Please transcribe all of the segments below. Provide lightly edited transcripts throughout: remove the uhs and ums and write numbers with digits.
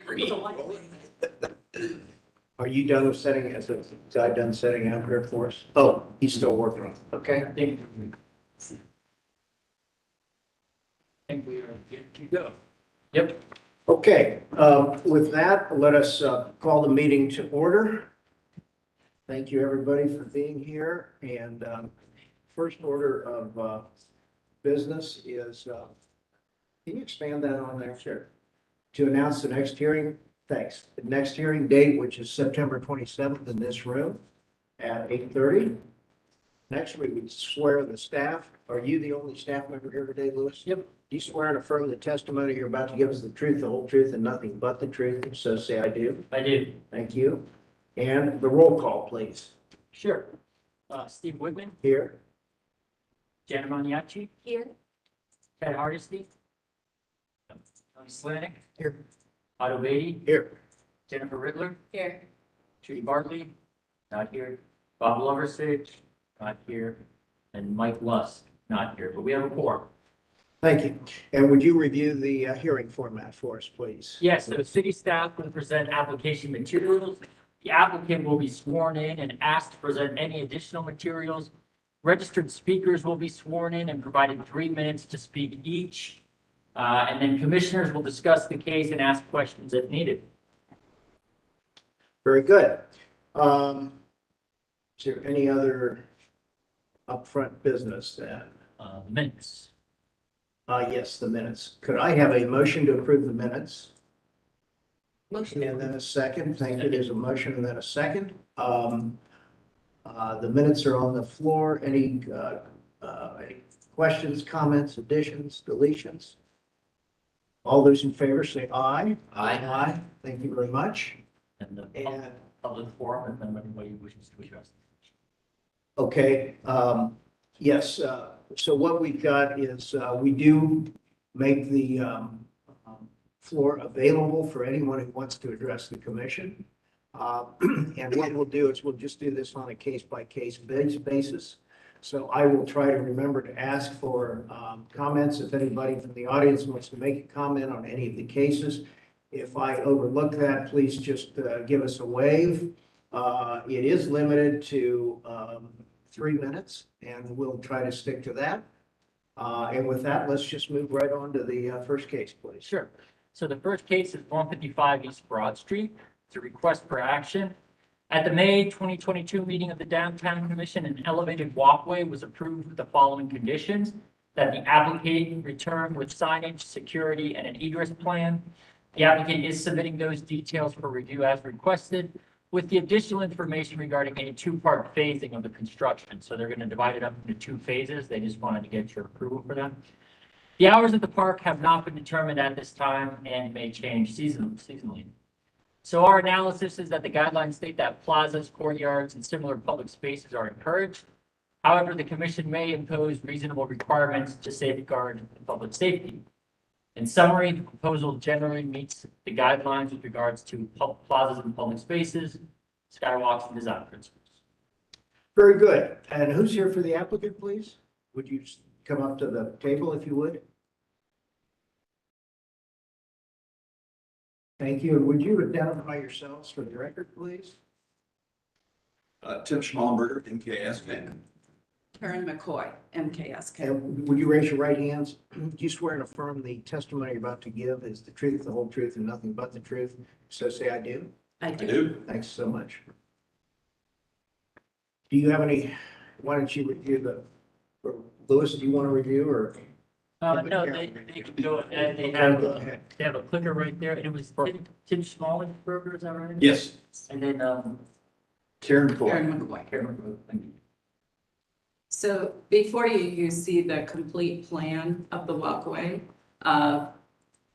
Are you done with setting, has the guy done setting out here for us? Oh, he's still working on it. Okay. I think we are good to go. Yep. Okay, with that, let us call the meeting to order. Thank you, everybody, for being here. And first order of business is, can you expand that on there? Sure. To announce the next hearing, thanks. The next hearing date, which is September 27th in this room at 8:30. Next, we would swear the staff. Are you the only staff member here today, Louis? Yep. Do you swear and affirm the testimony you're about to give us the truth, the whole truth, and nothing but the truth? So say I do. I do. Thank you. And the roll call, please. Sure. Steve Whitman, Here. Jenna Maniaci, Here. Ted Hardesty, Tony Slanik, Here. Otto Beatty, Here. Jennifer Riddler, Here. Judy Bartley, not here. Bob Loversige, not here. And Mike Lusk, not here, but we have a quorum. Thank you. And would you review the hearing format for us, please? Yes, so city staff will present application materials. The applicant will be sworn in and asked to present any additional materials. Registered speakers will be sworn in and provided 3 minutes to speak each. And then commissioners will discuss the case and ask questions if needed. Very good. Is there any other upfront business then? Minutes. Yes, the minutes. Could I have a motion to approve the minutes? Motion. And then a second. Thank you. There's a motion and then a second. The minutes are on the floor. Any questions, comments, additions, deletions? All those in favor say aye. Aye. Thank you very much. And the And, public forum, if anybody wishes to address. okay, yes, so what we've got is, we do make the floor available for anyone who wants to address the commission. And what we'll do is we'll just do this on a case-by-case basis. So I will try to remember to ask for comments if anybody from the audience wants to make a comment on any of the cases. If I overlook that, please just give us a wave. It is limited to 3 minutes, and we'll try to stick to that. And with that, let's just move right on to the first case, please. Sure. So the first case is 155 East Broad Street. It's a request for action. At the May 2022 meeting of the Downtown Commission, an elevated walkway was approved with the following conditions: that the applicant return with signage, security, and an egress plan. The applicant is submitting those details for review as requested, with the additional information regarding a 2-part phasing of the construction. So they're going to divide it up into 2 phases. They just wanted to get your approval for them. The hours of the park have not been determined at this time and may change seasonally. So our analysis is that the guidelines state that plazas, courtyards, and similar public spaces are encouraged. However, the commission may impose reasonable requirements to safeguard public safety. In summary, the proposal generally meets the guidelines with regards to plazas and public spaces, skywalks, and design principles. Very good. And who's here for the applicant, please? Would you come up to the table if you would? Thank you. And would you identify yourselves for the record, please? Tim Schmallenberger, MKS. Karen McCoy, MKSK. And would you raise your right hands? Do you swear and affirm the testimony you're about to give is the truth, the whole truth, and nothing but the truth? So say I do. I I do. do. Thanks so much. Do you have any, why don't you review or Louis, do you want to review or? No, they can go ahead. They Go ahead. have a clicker right there. And it was Tim Schmallenberger, is that right? Yes. And then, Karen McCoy. Karen McCoy. Karen, thank you. So before you see the complete plan of the walkway,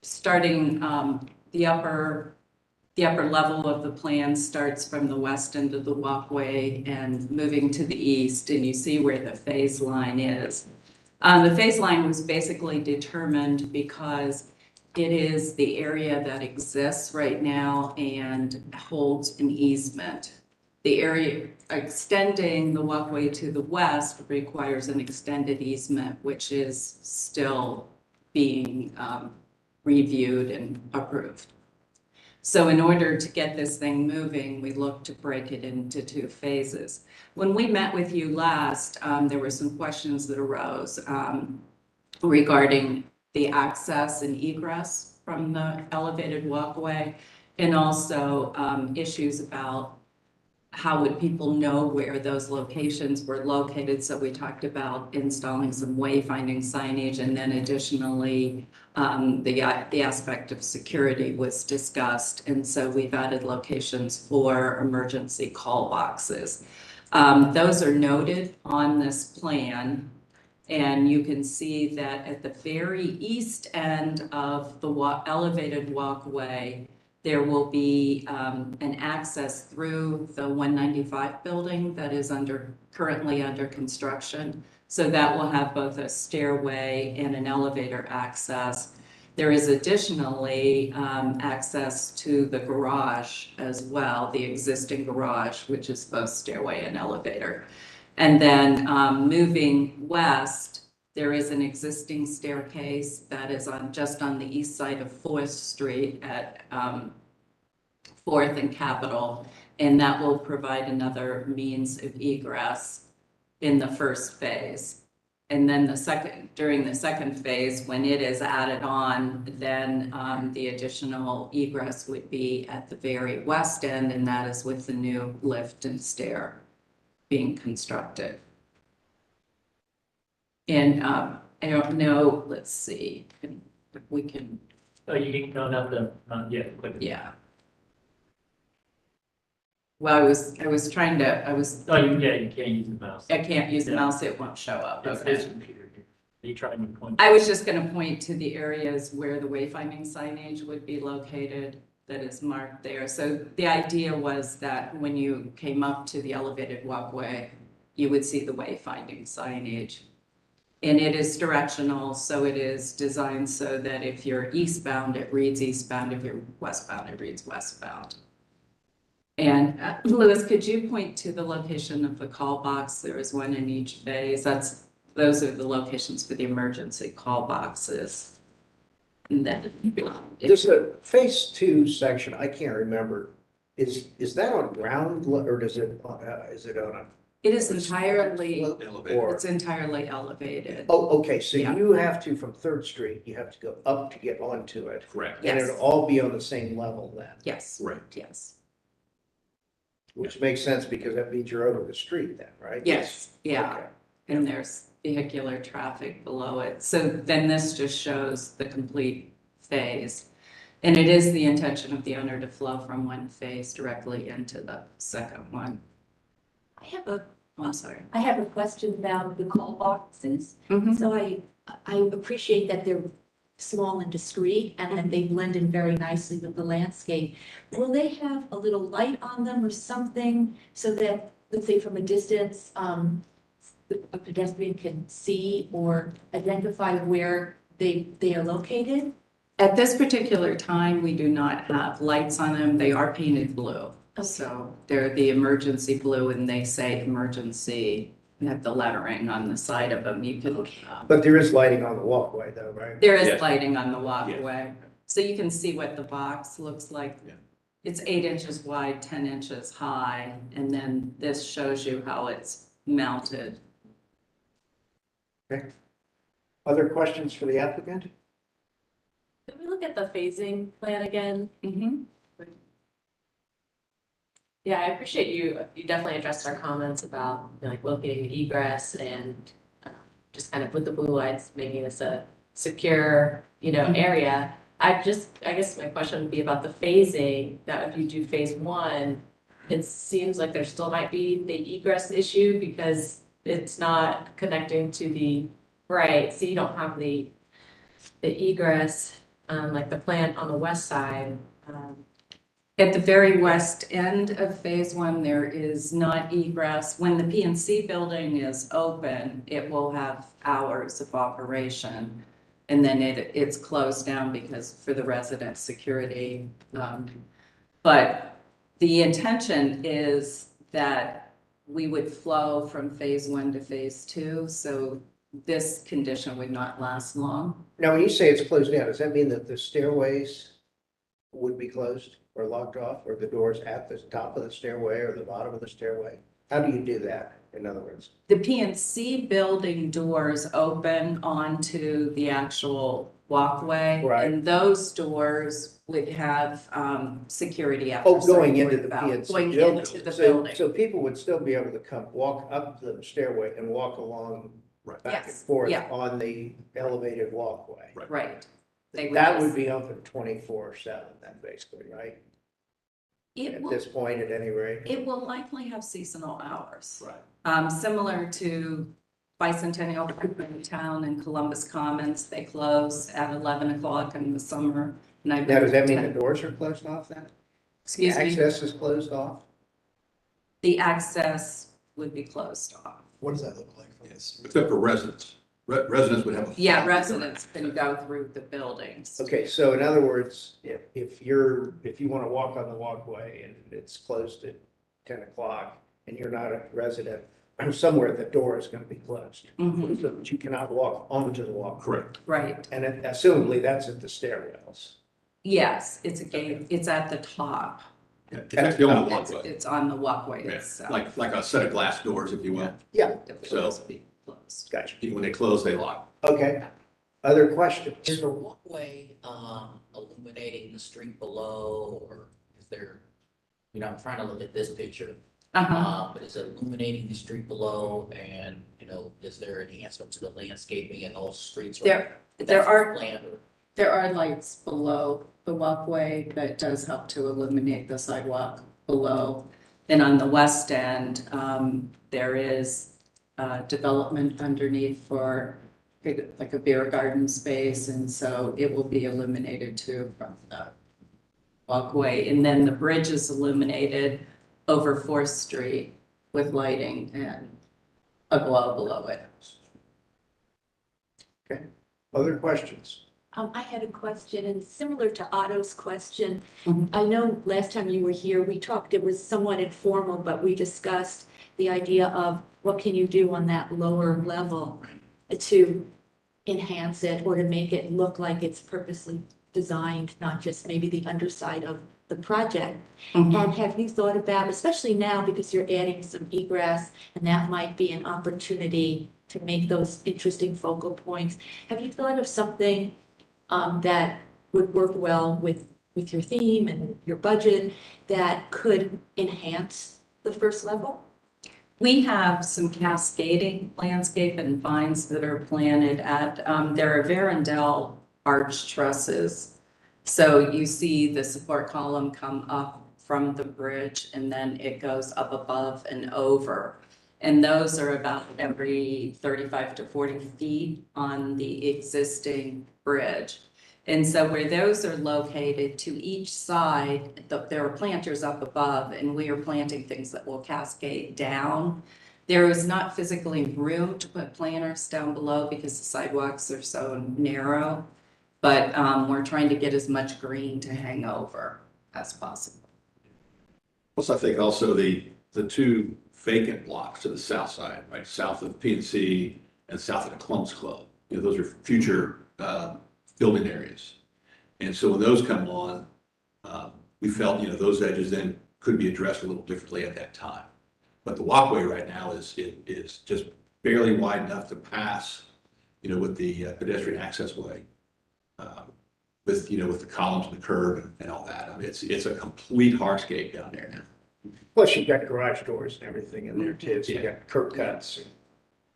starting the upper level of the plan starts from the west end of the walkway and moving to the east, and you see where the phase line is. The phase line was basically determined because it is the area that exists right now and holds an easement. The area extending the walkway to the west requires an extended easement, which is still being reviewed and approved. So in order to get this thing moving, we look to break it into 2 phases. When we met with you last, there were some questions that arose regarding the access and egress from the elevated walkway, and also issues about how would people know where those locations were located. So we talked about installing some wayfinding signage, and then additionally, the aspect of security was discussed. And so we've added locations for emergency call boxes. Those are noted on this plan. And you can see that at the very east end of the elevated walkway, there will be an access through the 195 building that is currently under construction. So that will have both a stairway and an elevator access. There is additionally access to the garage as well, the existing garage, which is both stairway and elevator. And then moving west, there is an existing staircase that is just on the east side of 4th Street at 4th and Capitol, and that will provide another means of egress in the first phase. And then during the second phase, when it is added on, then the additional egress would be at the very west end, and that is with the new lift and stair being constructed. And I don't know, let's see, if we can. Oh, you don't have the, click. Yeah. Well, I was trying to, Oh, you can't use the mouse. I can't use the Yeah. mouse, it won't show up. It's Okay. this computer here. You try and point. I was just gonna point to the areas where the wayfinding signage would be located that is marked there. So the idea was that when you came up to the elevated walkway, you would see the wayfinding signage. And it is directional, so it is designed so that if you're eastbound, it reads eastbound. If you're westbound, it reads westbound. And Louis, could you point to the location of the call box? There is one in each phase. Those are the locations for the emergency call boxes. And then There's a phase 2 section, I can't remember. Is that on ground or is it on a? it is entirely, Or, it's entirely elevated. oh, okay, so Yeah. you have to, from 3rd Street, you have to go up to get onto it. Correct. And Yes. it'll all be on the same level then, Yes, Right. yes, which makes sense because that means you're over the street then, right? yes, yeah. Okay. And there's vehicular traffic below it. So then this just shows the complete phase. And it is the intention of the owner to flow from one phase directly into the second one. I have a, Oh, I'm sorry. I have a question about the call boxes. Mhm. So I appreciate that they're small and discreet and that they blend in very nicely with the landscape. Will they have a little light on them or something so that, let's say from a distance, a pedestrian can see or identify where they are located? At this particular time, we do not have lights on them. They are painted blue. So they're the emergency blue and they say emergency, and have the lettering on the side of them. You can, But there is lighting on the walkway though, right? there is Yes. lighting on the walkway. So you can see what the box looks like. Yeah. It's 8 inches wide, 10 inches high, and then this shows you how it's mounted. Other questions for the applicant? Can we look at the phasing plan again? Mhm. Yeah, I appreciate you definitely addressed our comments about, like, locating the egress and just kind of with the blue lights, making this a secure, area. I guess my question would be about the phasing, that if you do phase 1, it seems like there still might be the egress issue because it's not connecting to the right, so you don't have the egress, like the plant on the west side. At the very west end of phase 1, there is not egress. When the PNC building is open, it will have hours of operation. And then it's closed down because for the resident security. But the intention is that we would flow from phase 1 to phase 2. So this condition would not last long. Now, when you say it's closed down, does that mean that the stairways would be closed or locked off, or the doors at the top of the stairway or the bottom of the stairway? How do you do that, in other words? The PNC building doors open onto the actual walkway. Right. And those doors would have, security after. Oh, a certain going into point the about- PNC Going building. into the So- building. So people would still be able to come, walk up the stairway and walk along Right. back and Yes, forth yeah. on the elevated walkway. Right. They That just- would be open 24/7 then, basically, right? It At will, this point, at any rate. it will likely have seasonal hours. Right. Similar to Bicentennial Park in town and Columbus Commons, they close at 11 o'clock in the summer. And I Now, does that mean the believe doors are closed off then? Excuse me, Access is closed off? the access would be closed off. What does that look like from Yes, this? except for residents. Residents would have a. Yeah, residents can go through the buildings. Okay, so in other words, if you want to walk on the walkway and it's closed at 10 o'clock and you're not a resident, somewhere the door is going to be closed. Mhm, So that you cannot walk onto the walkway. Correct. right, And assumably that's at the stairwells. yes, it's a gate, it's at the top. Yeah, it's actually on the It's, walkway. it's on the walkway Yeah, itself. like a set of glass doors, if you will. Yeah, The so- doors will be closed. gotcha. When they close, they lock. Okay. Other questions? Is the walkway, illuminating the street below, or is there, I'm trying to look at this picture. Uh-huh. But is it illuminating the street below, and, is there enhancement to the landscaping in those streets? or There are, planned, or- there are lights below the walkway that does help to illuminate the sidewalk below. And on the west end, there is development underneath for like a beer garden space, and so it will be illuminated too from the walkway. And then the bridge is illuminated over 4th Street with lighting and a glow below it. Other questions? I had a question, and similar to Otto's question, Mhm. I know last time you were here, we talked, it was somewhat informal, but we discussed the idea of what can you do on that lower level to enhance it or to make it look like it's purposely designed, not just maybe the underside of the project. Mhm. And have you thought about, especially now because you're adding some egress, and that might be an opportunity to make those interesting focal points, have you thought of something that would work well with your theme and your budget that could enhance the first level? We have some cascading landscape and vines that are planted at, there are Verandel arch trusses. So you see the support column come up from the bridge and then it goes up above and over. And those are about every 35 to 40 feet on the existing bridge. And so where those are located to each side, there are planters up above and we are planting things that will cascade down. There is not physically room to put planters down below because the sidewalks are so narrow. But we're trying to get as much green to hang over as possible. Plus, I think also the two vacant blocks to the south side, right, south of PNC and south of the Columbus Club. Those are future building areas. And so when those come on, we felt, those edges then could be addressed a little differently at that time. But the walkway right now is just barely wide enough to pass, with the pedestrian access way. With the columns and the curb and all that. I mean, it's a complete hardscape down there now. Plus you've got garage doors and everything in there too, so you got curb cuts.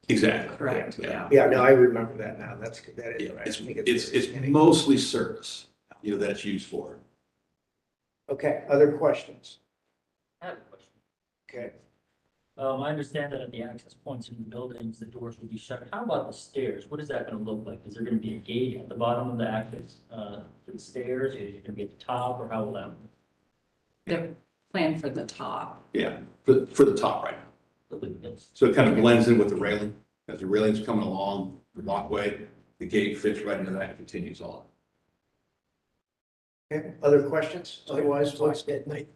Exactly. Correct, yeah. Yeah, no, I remember that now. That Yeah, is right. I think it's very mostly service, that it's used for. Okay, other questions? I have a question. Okay. I understand that at the access points in the buildings, the doors will be shut. How about the stairs? What is that gonna look like? Is there gonna be a gate at the bottom of the access, to the stairs? Is it gonna be at the top, or how will that? They're planned for the top. Yeah, for the top right now. look? So it kind of blends in with the railing. As the railing's coming along the walkway, the gate fits right into that and continues on. Okay, other questions? Otherwise, So what's at night,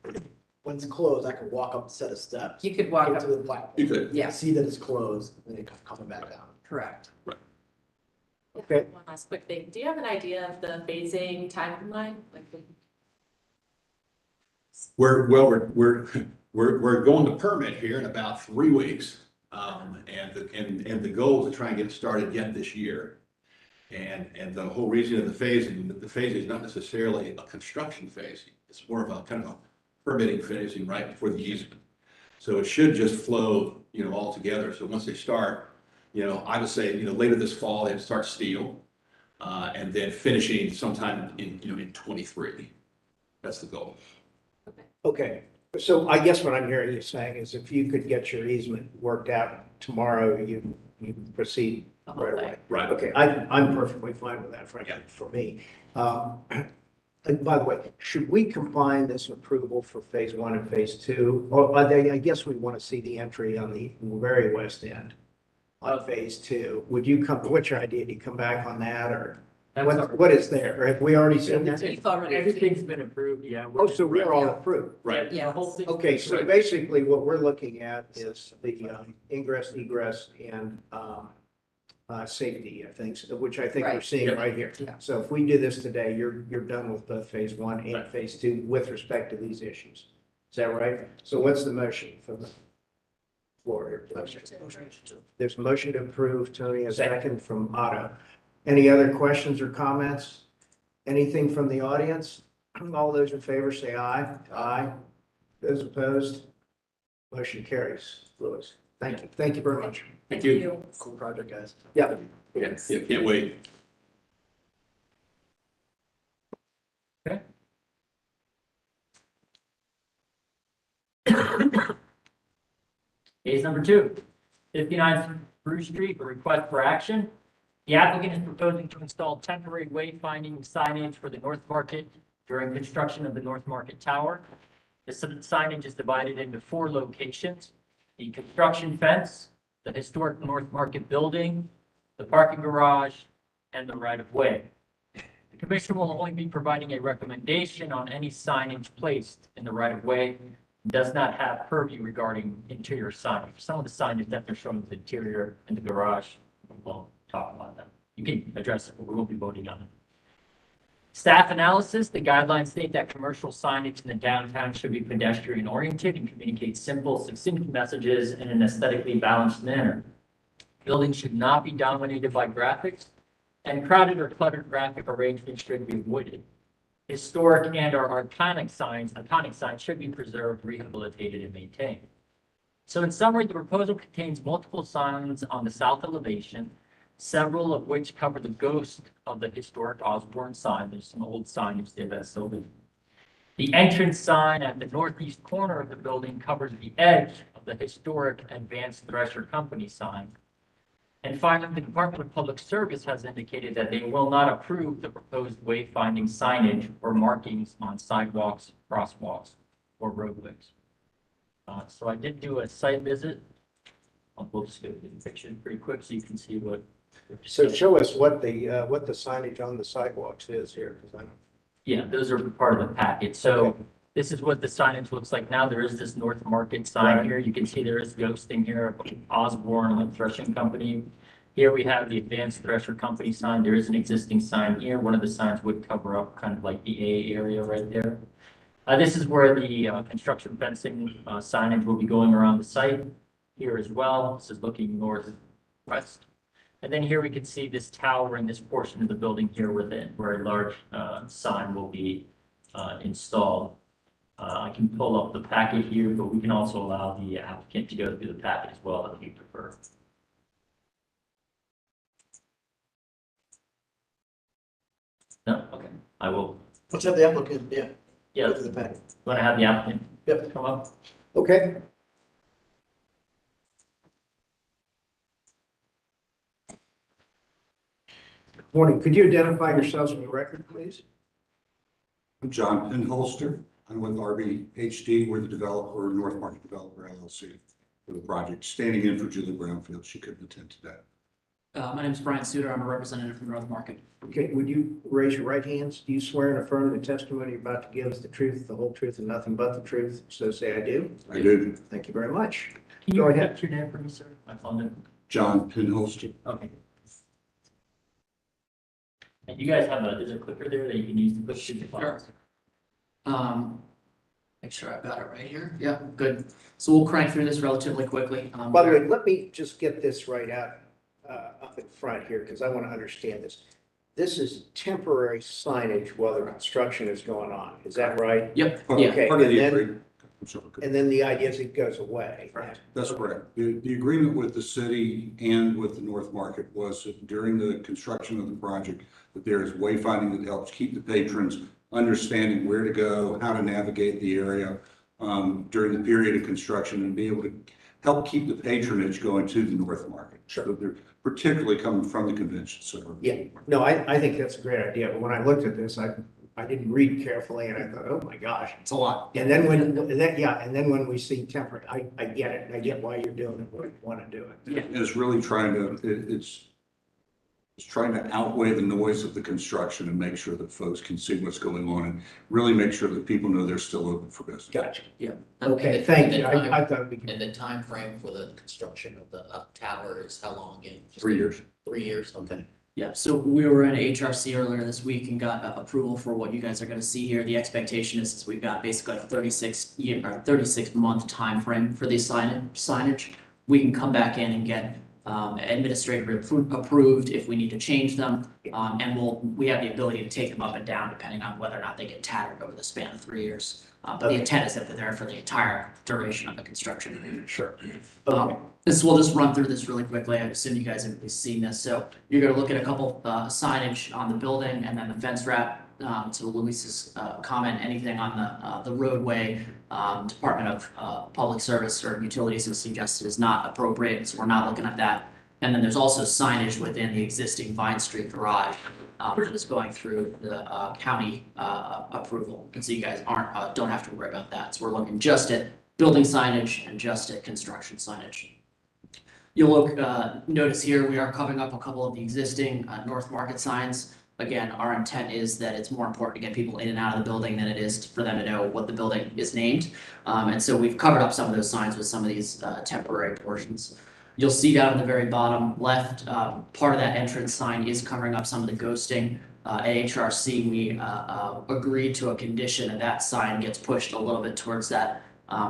when it's closed, I could walk up a set of steps. You could walk Into up, the platform. You could. yeah, See that it's closed, and then coming back down. correct. Okay. One last quick thing. Do you have an idea of the phasing timeline? Like, We're going to permit here in about 3 weeks. And the goal is to try and get it started again this year. And the whole reason of the phasing is not necessarily a construction phasing. It's more of a kind of a permitting phasing right before the easement. So it should just flow, all together. So once they start, I would say, later this fall, they'd start steel. And then finishing sometime in 23. That's the goal. Okay, so I guess what I'm hearing you saying is if you could get your easement worked out tomorrow, you proceed right away. Right. Okay, I'm perfectly fine with that, frankly, for me. And by the way, should we combine this approval for phase 1 and phase 2? Or I guess we want to see the entry on the very west end on phase 2. What's your idea? Do you come back on that, or what is there? Or have we already seen that? You've already- Everything's been approved, yeah. Oh, so we're all approved. Right. The whole thing. Okay, so basically what we're looking at is the ingress, egress, and safety, I think, which I think we're Right. seeing right here. Yeah. So if we do this today, you're done with both phase 1 and phase 2 with respect to these issues. Is that right? So what's the motion from the floor here, please? There's a motion to approve, Tony, a second from Otto. Any other questions or comments? Anything from the audience? All those in favor say aye. Aye. Those opposed? Motion carries. Louis, thank you. Thank you very much. Thank you. Cool project, guys. Yeah. Yeah, can't wait. Case number 2, 59 Bruce Street, a request for action. The applicant is proposing to install temporary wayfinding signage for the North Market during construction of the North Market Tower. The signage is divided into 4 locations: the construction fence, the historic North Market building, the parking garage, and the right-of-way. The commission will only be providing a recommendation on any signage placed in the right-of-way. Does not have purview regarding interior signage. Some of the signage that they're showing the interior and the garage, we'll talk about that. You can address it, but we will be voting on it. Staff analysis, the guidelines state that commercial signage in the downtown should be pedestrian oriented and communicate simple, succinct messages in an aesthetically balanced manner. Buildings should not be dominated by graphics, and crowded or cluttered graphic arrangements should be avoided. Historic and/or iconic signs should be preserved, rehabilitated, and maintained. So in summary, the proposal contains multiple signs on the south elevation, several of which cover the ghost of the historic Osborne sign. There's some old signage there that's still there. The entrance sign at the northeast corner of the building covers the edge of the historic Advanced Thresher Company sign. And finally, the Department of Public Service has indicated that they will not approve the proposed wayfinding signage or markings on sidewalks, crosswalks, or roadways. So I did do a site visit. We'll just go through the picture pretty quick so you can see what. So show us what the signage on the sidewalks is here, because Yeah, those are part of the packet. So this is what the signage looks like now. There is this North Market sign Right. here. You can see there is ghosting here of Osborne Threshing Company. Here we have the Advanced Thresher Company sign. There is an existing sign here. One of the signs would cover up kind of like the A area right there. This is where the construction fencing signage will be going around the site here as well. This is looking northwest. And then here we can see this tower in this portion of the building here where a large sign will be installed. I can pull up the packet here, but we can also allow the applicant to go through the packet as well if you prefer. No, okay, I will. Let's have the applicant, yeah. Yeah, Go through the packet. want to have the applicant Yep. come up? okay. Morning. Could you identify yourselves on the record, please? I'm John Pinholster. I'm with RBHD. We're the developer, North Market Developer LLC for the project. Standing in for Julie Brownfield. She couldn't attend today. My name is Brian Suter. I'm a representative from North Market. Okay, would you raise your right hands? Do you swear and affirm the testimony you're about to give is the truth, the whole truth, and nothing but the truth? So say I do. I do. Thank you very much. Can you Go ahead. repeat your name for me, sir? I found it. John Pinholster. Okay. And you guys have is there a clicker there that you can use to push through the files? Sure. Make sure I've got it right here. Yeah, good. So we'll crank through this relatively quickly. By the way, let me just get this right out, up in front here, because I want to understand this. This is temporary signage while the construction is going on. Is that right? Yep, Part yeah, Okay, part of and the then- agreement. I'm sorry. And then the idea is it goes away. That's correct. The agreement with the city and with the North Market was that during the construction of the project, that there is wayfinding that helps keep the patrons understanding where to go, how to navigate the area during the period of construction, and be able to help keep the patronage going to the North Market. Sure. So they're particularly coming from the convention center. Yeah, no, I think that's a great idea, but when I looked at this, I didn't read carefully and I thought, oh my gosh. it's a lot. And then when we see temporary, I get it, I get why you're doing it, why you want to do it. And it's really trying to, it's trying to outweigh the noise of the construction and make sure that folks can see what's going on and really make sure that people know they're still open for business. Gotcha. Yeah. Okay, And thank the you. time- I thought we could. And the time frame for the construction of the tower is how long again? 3 years. 3 years, okay. Yeah, so we were in HRC earlier this week and got approval for what you guys are gonna see here. The expectation is we've got basically a 36-month time frame for these signage. We can come back in and get administratively approved if we need to change them. And we have the ability to take them up and down depending on whether or not they get tattered over the span of 3 years. But the intent is that they're there for the entire duration of the construction. Sure. Okay. We'll just run through this really quickly. I assume you guys have at least seen this. So you're gonna look at a couple signage on the building and then the fence wrap. To Luis's comment, anything on the roadway, Department of Public Service or Utilities has suggested is not appropriate, so we're not looking at that. And then there's also signage within the existing Vine Street garage that is going through the county approval. And so you guys don't have to worry about that. So we're looking just at building signage and just at construction signage. You'll notice here, we are covering up a couple of the existing North Market signs. Again, our intent is that it's more important to get people in and out of the building than it is for them to know what the building is named. And so we've covered up some of those signs with some of these temporary portions. You'll see down at the very bottom left, part of that entrance sign is covering up some of the ghosting. At HRC, we agreed to a condition that sign gets pushed a little bit towards that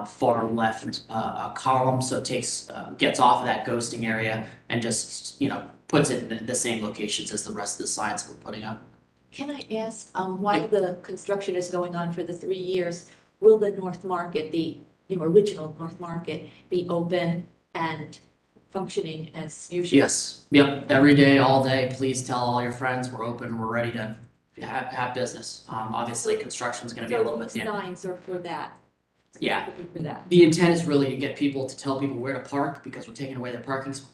far left column, so it gets off of that ghosting area and just, puts it in the same locations as the rest of the signs we're putting up. Can I ask, while the construction is going on for the 3 years, will the North Market, the original North Market, be open and functioning as usual? Yes, yep, every day, all day, please tell all your friends, we're open, we're ready to have business. Obviously, construction's gonna be a little bit. So signs are for that? Yeah. For that. The intent is really to get people to tell people where to park because we're taking away the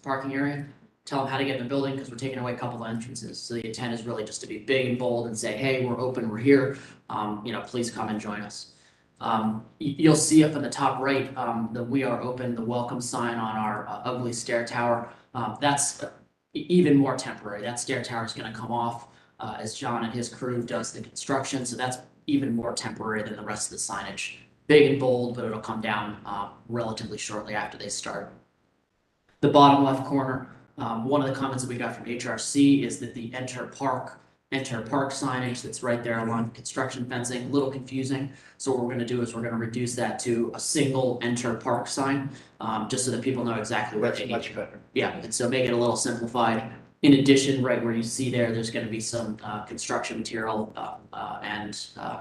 parking area. Tell them how to get in the building because we're taking away a couple of entrances. So the intent is really just to be big and bold and say, hey, we're open, we're here. Please come and join us. You'll see up in the top right, the we are open, the welcome sign on our ugly stair tower. That's even more temporary. That stair tower is going to come off as John and his crew does the construction. So that's even more temporary than the rest of the signage. Big and bold, but it'll come down relatively shortly after they start. The bottom left corner, one of the comments that we got from HRC is that the enter park signage that's right there along construction fencing, a little confusing. So what we're going to do is we're going to reduce that to a single enter park sign, just so that people know exactly where they need. Much better. Yeah, and so make it a little simplified. In addition, right where you see there's going to be some construction material and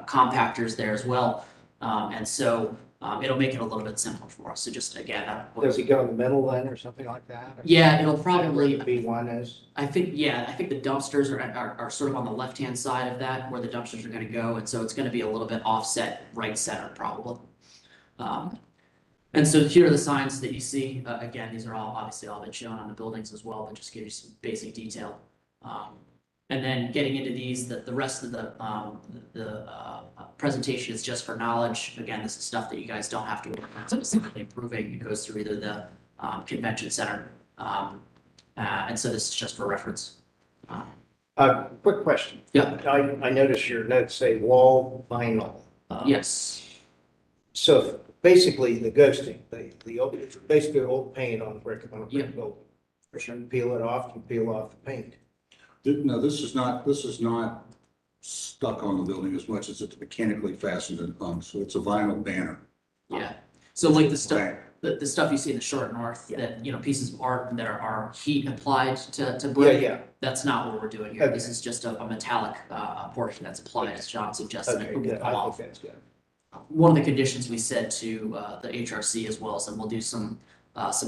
compactors there as well. And so it'll make it a little bit simpler for us. So just again, Does it go in the middle then or something like that? yeah, it'll probably. B1 is. I think the dumpsters are sort of on the left-hand side of that where the dumpsters are going to go. And so it's going to be a little bit offset right center probably. And so here are the signs that you see. Again, these are obviously all been shown on the buildings as well, but just give you some basic detail. And then getting into these, the rest of the presentation is just for knowledge. Again, this is stuff that you guys don't have to work on specifically improving. It goes through either the convention center. And so this is just for reference. Quick question. Yeah. I noticed your notes say wall vinyl. Yes. So basically the ghosting, it's basically old paint on brick building. For sure. Peel it off, you peel off the paint. No, this is not stuck on the building as much as it's mechanically fastened and hung, so it's a vinyl banner. Yeah, so like the stuff, Right. the stuff you see in the short north, that, you know, pieces of art that are heat applied to Yeah, brick. yeah. That's not what we're doing here. This Okay. is just a metallic, portion that's applied, as John suggested, Okay, it will good. come I off. think that's good. One of the conditions we said to, the HRC as well is that we'll do some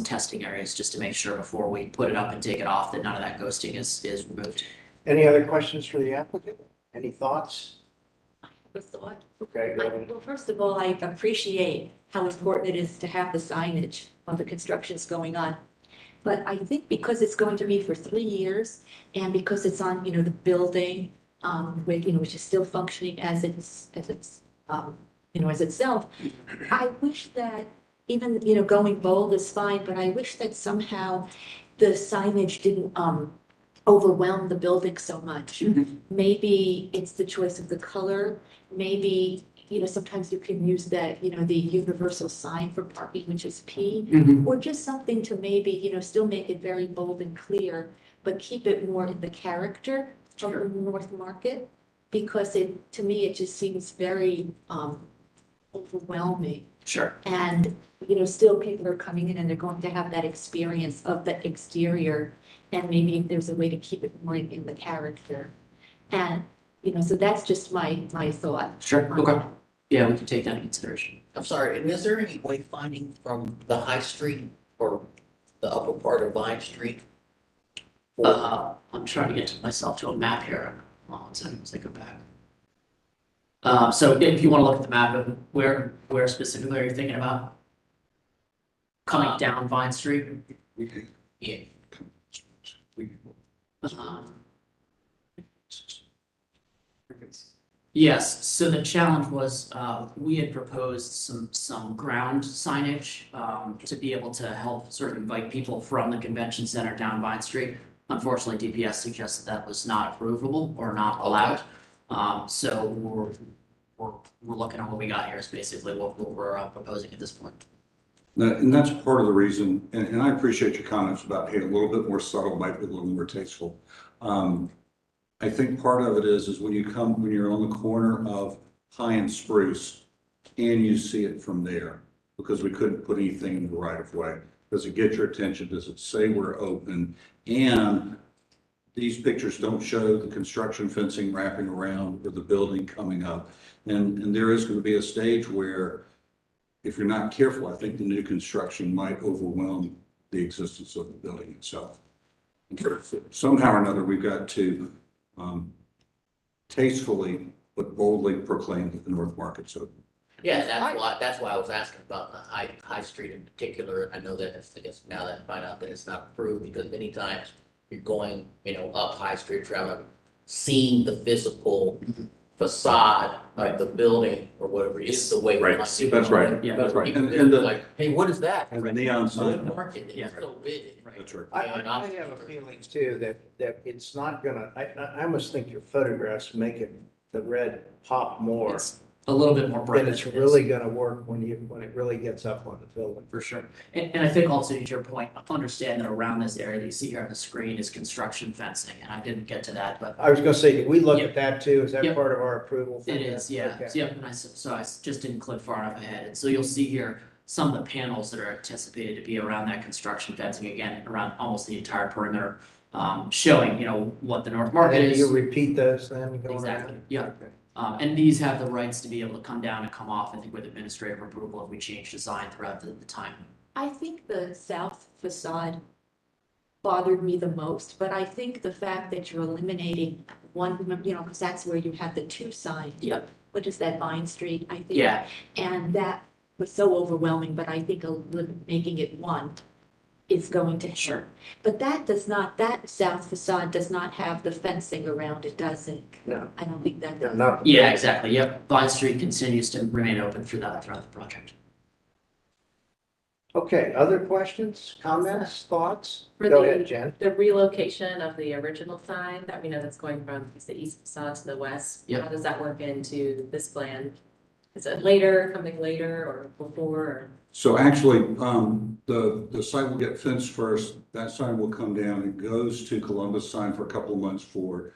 testing areas just to make sure before we put it up and take it off, that none of that ghosting is removed. Any other questions for the applicant? Any thoughts? A thought. Okay, go ahead. Well, first of all, I appreciate how important it is to have the signage while the construction's going on. But I think because it's going to be for 3 years and because it's on, you know, the building, which is still functioning as it's, as itself, I wish that even, going bold is fine, but I wish that somehow the signage didn't, overwhelm the building so much. Maybe it's the choice of the color, maybe, sometimes you can use that, the universal sign for parking, which is P, or just something to maybe, still make it very bold and clear, but keep it more in the character of the North Market, because to me, it just seems very, overwhelming. Sure. And, still people are coming in and they're going to have that experience of the exterior. And maybe if there's a way to keep it more in the character. And, so that's just my thought. Sure, okay. Yeah, we can take that into consideration. I'm sorry, and is there any wayfinding from the High Street or the upper part of Vine Street? I'm trying to get myself to a map here. Hold on one second as I go back. So if you want to look at the map, where specifically are you thinking about? Coming down Vine Street? Yeah. Yes, so the challenge was, we had proposed some ground signage, to be able to help sort of invite people from the convention center down Vine Street. Unfortunately, DPS suggested that was not approvable or not allowed. So we're looking at what we got here is basically what we're proposing at this point. And that's part of the reason, and I appreciate your comments about, hey, a little bit more subtle might be a little more tasteful. I think part of it is when you're on the corner of High and Spruce, and you see it from there, because we couldn't put anything in the right of way. Does it get your attention? Does it say we're open? And these pictures don't show the construction fencing wrapping around or the building coming up. And there is going to be a stage where, if you're not careful, I think the new construction might overwhelm the existence of the building itself. Somehow or another, we've got to tastefully but boldly proclaim that the North Market's open. Yeah, that's why I was asking about the High Street in particular. I know that I guess now that I find out that it's not approved, because many times you're going, up High Street, traveling, seeing the physical facade of the building or whatever is the way. Right. That's right. Yeah, that's right. And And the- like, hey, what is that? And the neon sign. The market is Yeah. so big. That's right. I have a feeling too that it's not gonna, I almost think your photographs make it, the red pop more. it's a little bit more bright. Then it's really gonna work when it really gets up on the building. For sure. And I think also to your point, understand that around this area that you see here on the screen is construction fencing, and I didn't get to that, but I was gonna say, did we look Yep. at that too? Is that Yep. part of our approval? it is, yeah. Okay. So, yep, and so I just didn't click far enough ahead. And so you'll see here some of the panels that are anticipated to be around that construction fencing, again, around almost the entire perimeter, showing, what the North Market And is. you repeat those then? going Exactly, around? yeah. Okay. And these have the rights to be able to come down and come off, I think, with administrative approval if we change design throughout the time. I think the south facade bothered me the most, but I think the fact that you're eliminating one, because that's where you have the two signs. Yep. What is that, Vine Street, I think? Yeah, And that was so overwhelming, but I think making it one is going to Sure. help. But that south facade does not have the fencing around it, does it? No. I don't think that No, does. not. yeah, exactly, yep. Vine Street continues to remain open for that throughout the project. Okay, other questions, comments, thoughts? For Go the- ahead, Jen. The relocation of the original sign that we know that's going from the east facade to the west. Yep. How does that work into this plan? Is it coming later or before? Or? So actually, the site will get fenced first. That sign will come down. It goes to Columbus Sign for a couple of months for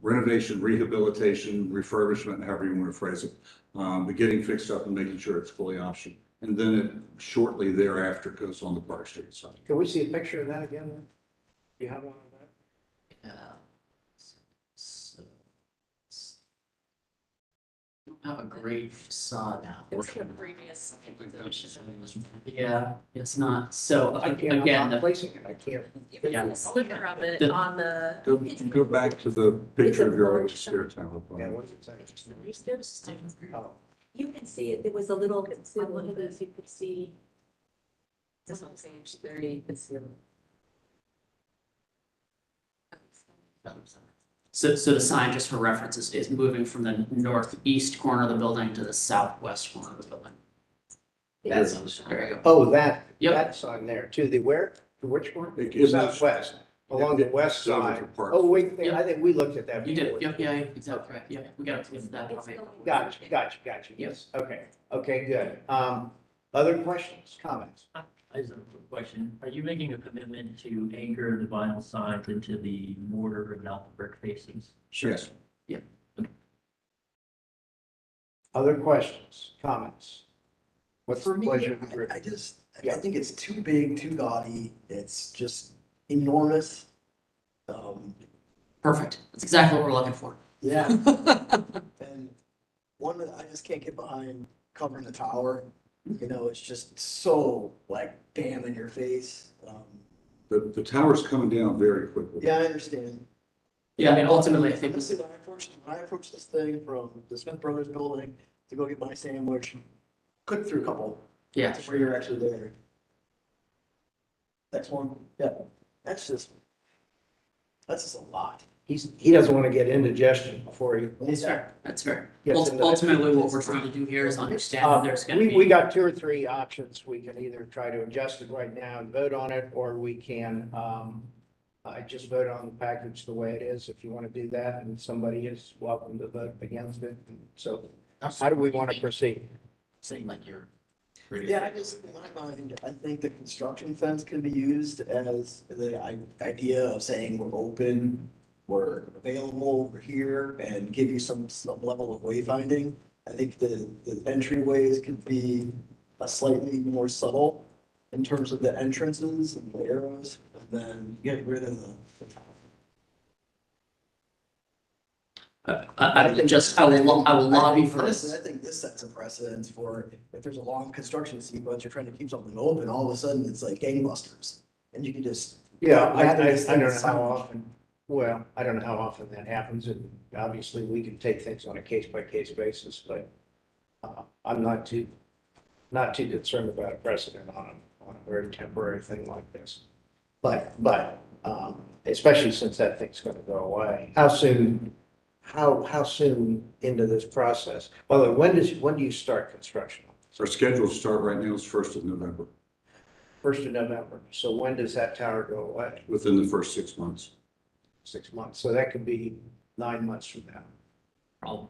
renovation, rehabilitation, refurbishment, however you want to phrase it, but getting fixed up and making sure it's fully optional. And then it shortly thereafter goes on the Park Street side. Can we see a picture of that again? Do you have one of that? Yeah. So, don't have a great facade now. It was the previous. Yeah, it's not, so I can't, I'm again, not placing it, I can't. Yeah. A sliver of it The- on the. Go back to the picture of your old stair tower. Yeah, what's it say? Oh, You can see it, there was a little, On one of those, you could see. This on page 30, you could see. so the sign, just for reference, is moving from the northeast corner of the building to the southwest corner of the building. That's, There you go. oh, that, Yep. that's on there, to the where, to which one? It gives us- Southwest, along the west It's over side. to Park. Oh, wait, Yep. I think we looked at that You before. did, yep, yeah, exactly, right, yeah, we got to get that. it's okay. going. Gotcha, yes, okay, good. Other questions, comments? I just have a quick question. Are you making a commitment to anchor the vinyl signs into the mortar and not the brick facings? Sure. Yes. Other questions, comments? What's the For me, pleasure of the group? I just, Yeah. I think it's too big, too gaudy. It's just enormous. Perfect, that's exactly what we're looking for. Yeah. And one that I just can't get behind covering the tower. You know, it's just so like bam in your face. The tower's coming down very quickly. Yeah, I understand. Yeah, I mean, ultimately, I think this Honestly, when I approached this thing from the Smith Brothers building to go get my sandwich, click through a couple. yeah, To where you're actually there. Next one, yeah, that's just a lot. He doesn't want to get indigestion before he. that's fair, that's fair. Yes, and that- Ultimately, what we're trying to do here is understand that there's gonna We be, got two or three options. We can either try to adjust it right now and vote on it, or we can, just vote on the package the way it is, if you want to do that, and somebody is welcome to vote against it. So how do we want to proceed? saying like you're. Yeah, I just, in my mind, I think the construction fence can be used as the idea of saying we're open, we're available, we're here, and give you some level of wayfinding. I think the entryways could be a slightly more subtle in terms of the entrances and the arrows, and then get rid of the. I will lobby for This, this. I think this sets a precedent for if there's a long construction sequence, you're trying to keep something open, all of a sudden it's like gangbusters. And you can just. Yeah, I Rather don't than know how sign- often, well, I don't know how often that happens, and obviously we can take things on a case-by-case basis, but I'm not too concerned about a precedent on a very temporary thing like this. But, especially since that thing's gonna go away, how soon into this process? Well, when do you start construction? Our scheduled start right now is 1st of November, 1st of November, so when does that tower go away? within the first 6 months. 6 months, so that could be 9 months from now. Problem.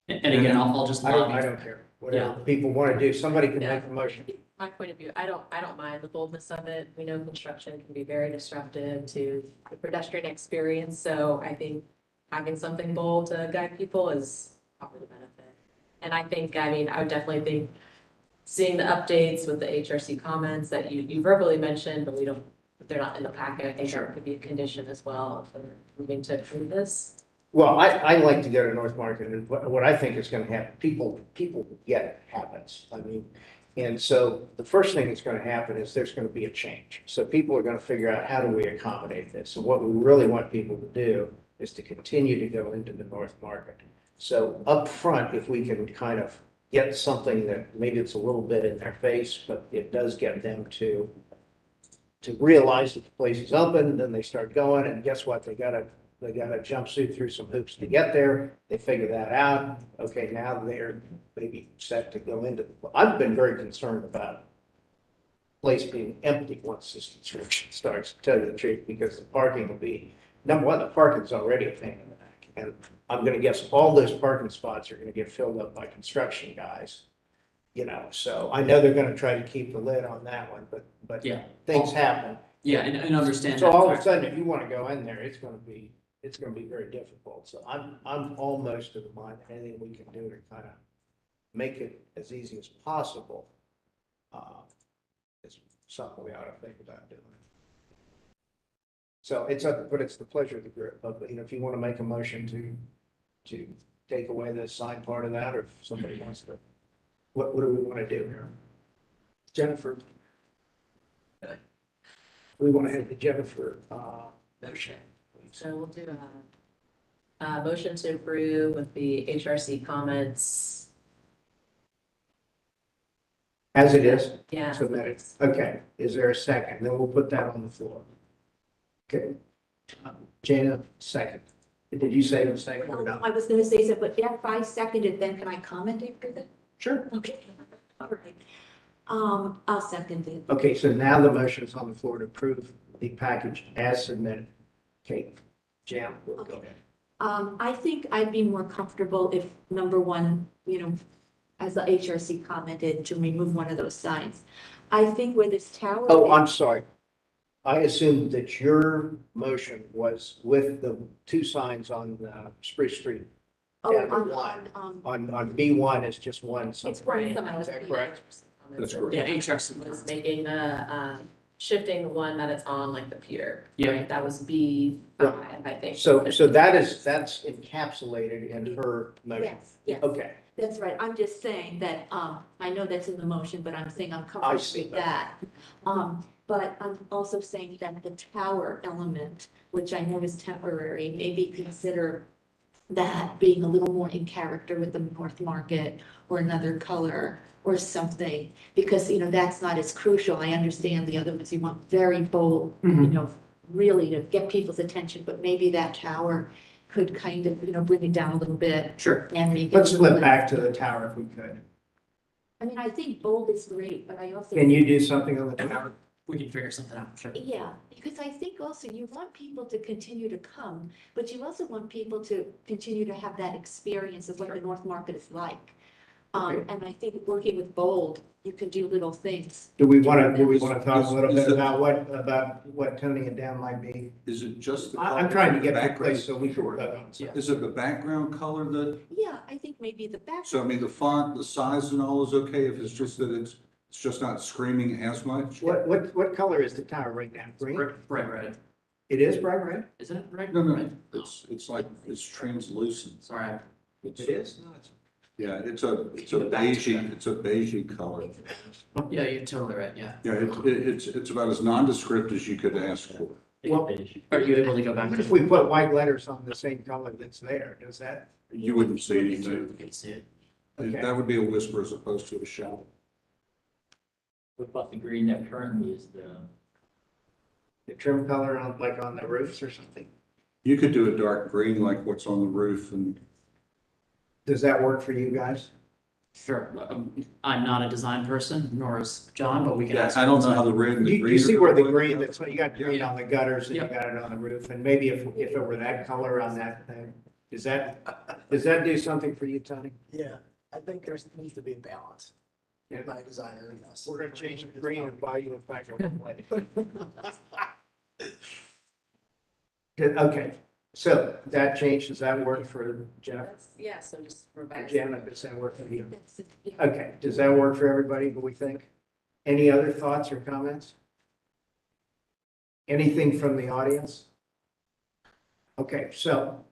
And again, I'll just I lobby. don't care, whatever people want to do, somebody can make a motion. My point of view, I don't mind the boldness of it. We know construction can be very disruptive to the pedestrian experience, so I think having something bold to guide people is probably the benefit. And I think, I mean, I would definitely think seeing the updates with the HRC comments that you verbally mentioned, but they're not in the packet. I think that could be a condition as well for moving to approve this. Well, I like to go to North Market, and what I think is gonna happen, people get habits, I mean, and so the first thing that's gonna happen is there's gonna be a change. So people are gonna figure out, how do we accommodate this? And what we really want people to do is to continue to go into the North Market. So up front, if we can kind of get something that maybe it's a little bit in their face, but it does get them to realize that the place is open, then they start going, and guess what? They gotta jumpsuit through some hoops to get there. They figure that out. Okay, now they're maybe set to go into, I've been very concerned about the place being empty once this construction starts, to tell you the truth, because the parking will be, number one, the parking's already a pain in the neck. And I'm gonna guess all those parking spots are gonna get filled up by construction guys. You know, so I know they're gonna try to keep the lid on that one, but Yeah. things happen. Yeah, and understand So that. all of a sudden, if you wanna go in there, it's gonna be it's gonna be very difficult. So I'm almost of the mind, that anything we can do to kind of make it as easy as possible, is something we ought to think about doing. So it's up, but it's the pleasure of the group, but, if you want to make a motion to take away the sign part of that, or if somebody wants to, what do we want to do here? Jennifer? We want to have the Jennifer, motion. So we'll do a motion to approve with the HRC comments. As it is, Yeah. submitted. Okay, is there a second? Then we'll put that on the floor. Okay. Jana, second. Did you say the second or Well, not? I was gonna say so, but if I seconded, then can I comment after that? Sure. Okay, all right. I'll second it. Okay, so now the motion is on the floor to approve the package as submitted. Okay, Jan, we'll go ahead. I think I'd be more comfortable if, number one, as the HRC commented, to remove one of those signs. I think where this tower. Oh, I'm sorry. I assumed that your motion was with the two signs on Spruce Street. Oh, yeah, On B1, it's just one. It's Right. one sign. Is that correct? That's correct. Yeah, HRC. Was making shifting the one that it's on like the pier. Yeah. Right? That was B5, I think. So that's encapsulated in her motion. Yes, yes. Okay, That's right. I'm just saying that, I know that's in the motion, but I'm saying I'm comfortable see with that. But I'm also saying that the tower element, which I know is temporary, maybe consider that being a little more in character with the North Market or another color or something, because, that's not as crucial. I understand the other ones, you want very bold, really to get people's attention, but maybe that tower could kind of, bring it down a little bit Sure. and make it. let's flip back to the tower if we could. I mean, I think bold is great, but I also. Can you do something on the tower? We can figure something out, sure. Yeah, because I think also you want people to continue to come, but you also want people to continue to have that experience of what the North Market is like. And I think working with bold, you can do little things. Do we want to talk a little bit about what toning it down might be? Is it just the? I'm trying to get to a background? place so we can. Sure. Is it the background color that, Yeah, I think maybe the back. so I mean, the font, the size and all is okay if it's just that it's just not screaming as much? What color is the tower right now? Green? Bright red. It is bright red? Isn't it red? No, no, Red? it's like, it's translucent. Sorry. It is? Yeah, it's a beigey color. Yeah, you're totally right, yeah. Yeah, it's about as nondescript as you could ask for. Well, Are you able to go back? if we put white letters on the same color that's there, does that? You wouldn't see You anything. can see it. Okay. That would be a whisper as opposed to a shout. What about the green that currently is The trim color on, like on the roofs or something? You could do a dark green like what's on the roof and Does that work for you guys? Sure. I'm not a design person, nor is John, but we can ask. I don't know how the red and the green. You see are where the going. green, that's, you got green on the gutters and you Yep. got it on the roof, and maybe if it were that color on that thing, does that do something for you, Tony? Yeah, I think there needs to be a balance. Yeah. My designer. yes. We're gonna change the green and buy you a pack of white. Okay, so that change, does that work for Jeff? Yeah, so just revise. Janet, does that work for you? That's it, yeah. Okay, does that work for everybody, do we think? Any other thoughts or comments? Anything from the audience? Okay, so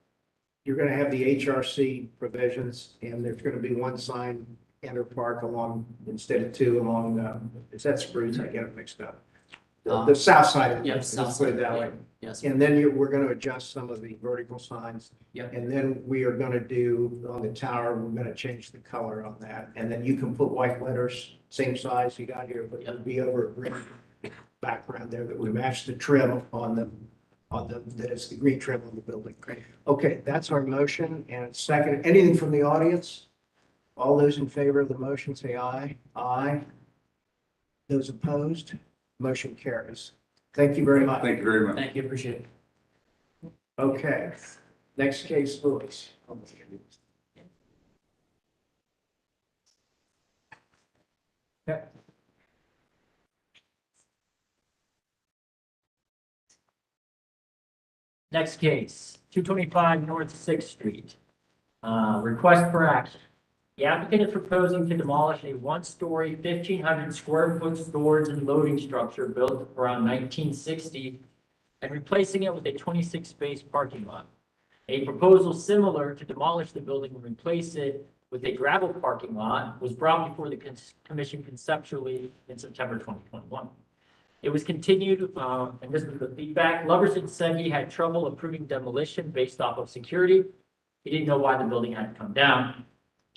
you're gonna have the HRC provisions, and there's gonna be one sign, enter park along, instead of two along, is that Spruce? I get it mixed up. The south side of it. Yeah, let's south put it side, that way. Yes. And then we're gonna adjust some of the vertical signs. Yep. And then we are gonna do, on the tower, we're gonna change the color on that. And then you can put white letters, same size you got here, but it'll be over a green background there that would match the trim on that is the green trim on the building. Okay, that's our motion, and second, anything from the audience? All those in favor of the motion, say aye. Aye. Those opposed, motion carries. Thank you very much. Thank you very much. Thank you, appreciate it. Okay, next case, Louis. Okay. Next case, 225 North Sixth Street. Request for action. The applicant is proposing to demolish a one-story, 1,500 square foot storage and loading structure built around 1960 and replacing it with a 26 space parking lot. A proposal similar to demolish the building and replace it with a gravel parking lot was brought before the commission conceptually in September 2021. It was continued, and this was the feedback. Loverson said he had trouble approving demolition based off of security. He didn't know why the building had to come down.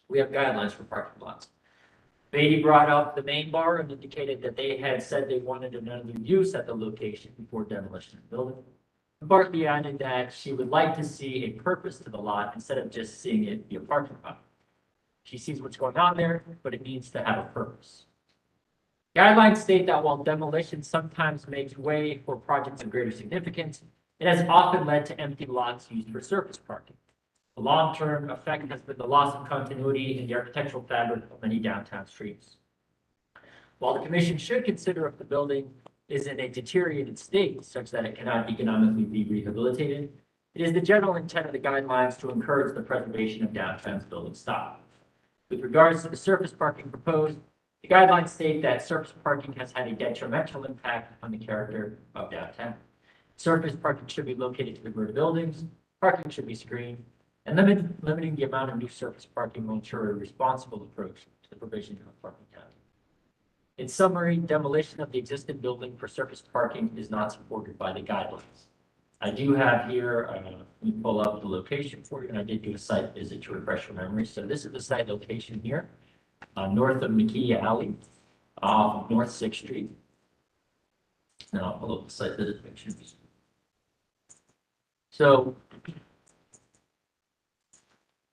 We have guidelines for parking lots. Beatty brought up the main bar and indicated that they had said they wanted another use at the location before demolition of the building. Bartley added that she would like to see a purpose to the lot instead of just seeing it be a parking lot. She sees what's going on there, but it needs to have a purpose. Guidelines state that while demolition sometimes makes way for projects of greater significance, it has often led to empty lots used for surface parking. The long-term effect has been the loss of continuity in the architectural fabric of many downtown streets. While the commission should consider if the building is in a deteriorated state such that it cannot economically be rehabilitated, it is the general intent of the guidelines to encourage the preservation of downtown's building stock. With regards to the surface parking proposed, the guidelines state that surface parking has had a detrimental impact on the character of downtown. Surface parking should be located to the rear of buildings, parking should be screened, and limiting the amount of new surface parking will ensure a responsible approach to the provision of parking time. In summary, demolition of the existing building for surface parking is not supported by the guidelines. I do have here, let me pull up the location for you, and I did do a site visit to refresh your memory. So this is the site location here, north of McKee Alley, off North Sixth Street. Now I'll pull up the site visit pictures. So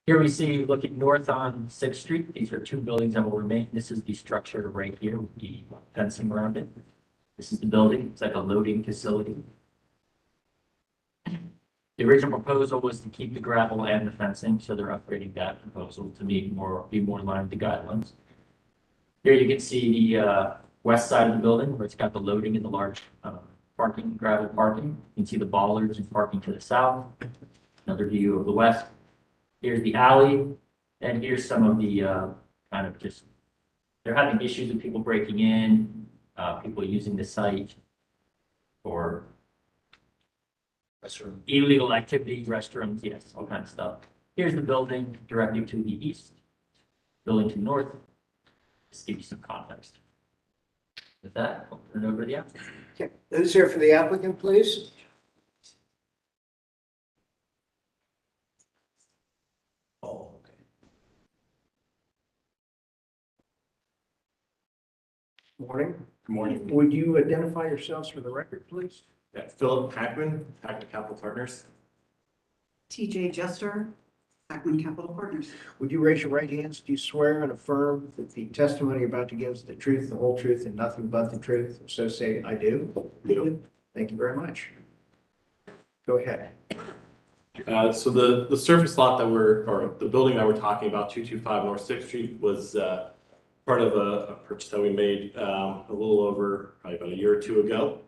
here we see looking north on Sixth Street. These are two buildings that will remain. This is the structure right here with the fencing around it. This is the building. It's like a loading facility. The original proposal was to keep the gravel and the fencing, so they're upgrading that proposal to be more in line with the guidelines. Here you can see the west side of the building where it's got the loading and the large gravel parking. You can see the bollards and parking to the south. Another view of the west. Here's the alley, and here's some of the kind of just, they're having issues with people breaking in, people using the site for illegal activity, restrooms, yes, all kinds of stuff. Here's the building directly to the east, building to the north. Just give you some context. With that, I'll turn it over to the applicant. Okay, who's here for the applicant, please? Oh, okay. Morning. Good morning. Would you identify yourselves for the record, please? Yeah, Philip Hackman, Hackman Capital Partners. TJ Jester, Hackman Capital Partners. Would you raise your right hands? Do you swear and affirm that the testimony you're about to give is the truth, the whole truth, and nothing but the truth? So say, I do. Do. Thank you very much. Go ahead. So the surface lot or the building that we're talking about, 225 North Sixth Street, was part of a purchase that we made a little over probably about a year or two ago.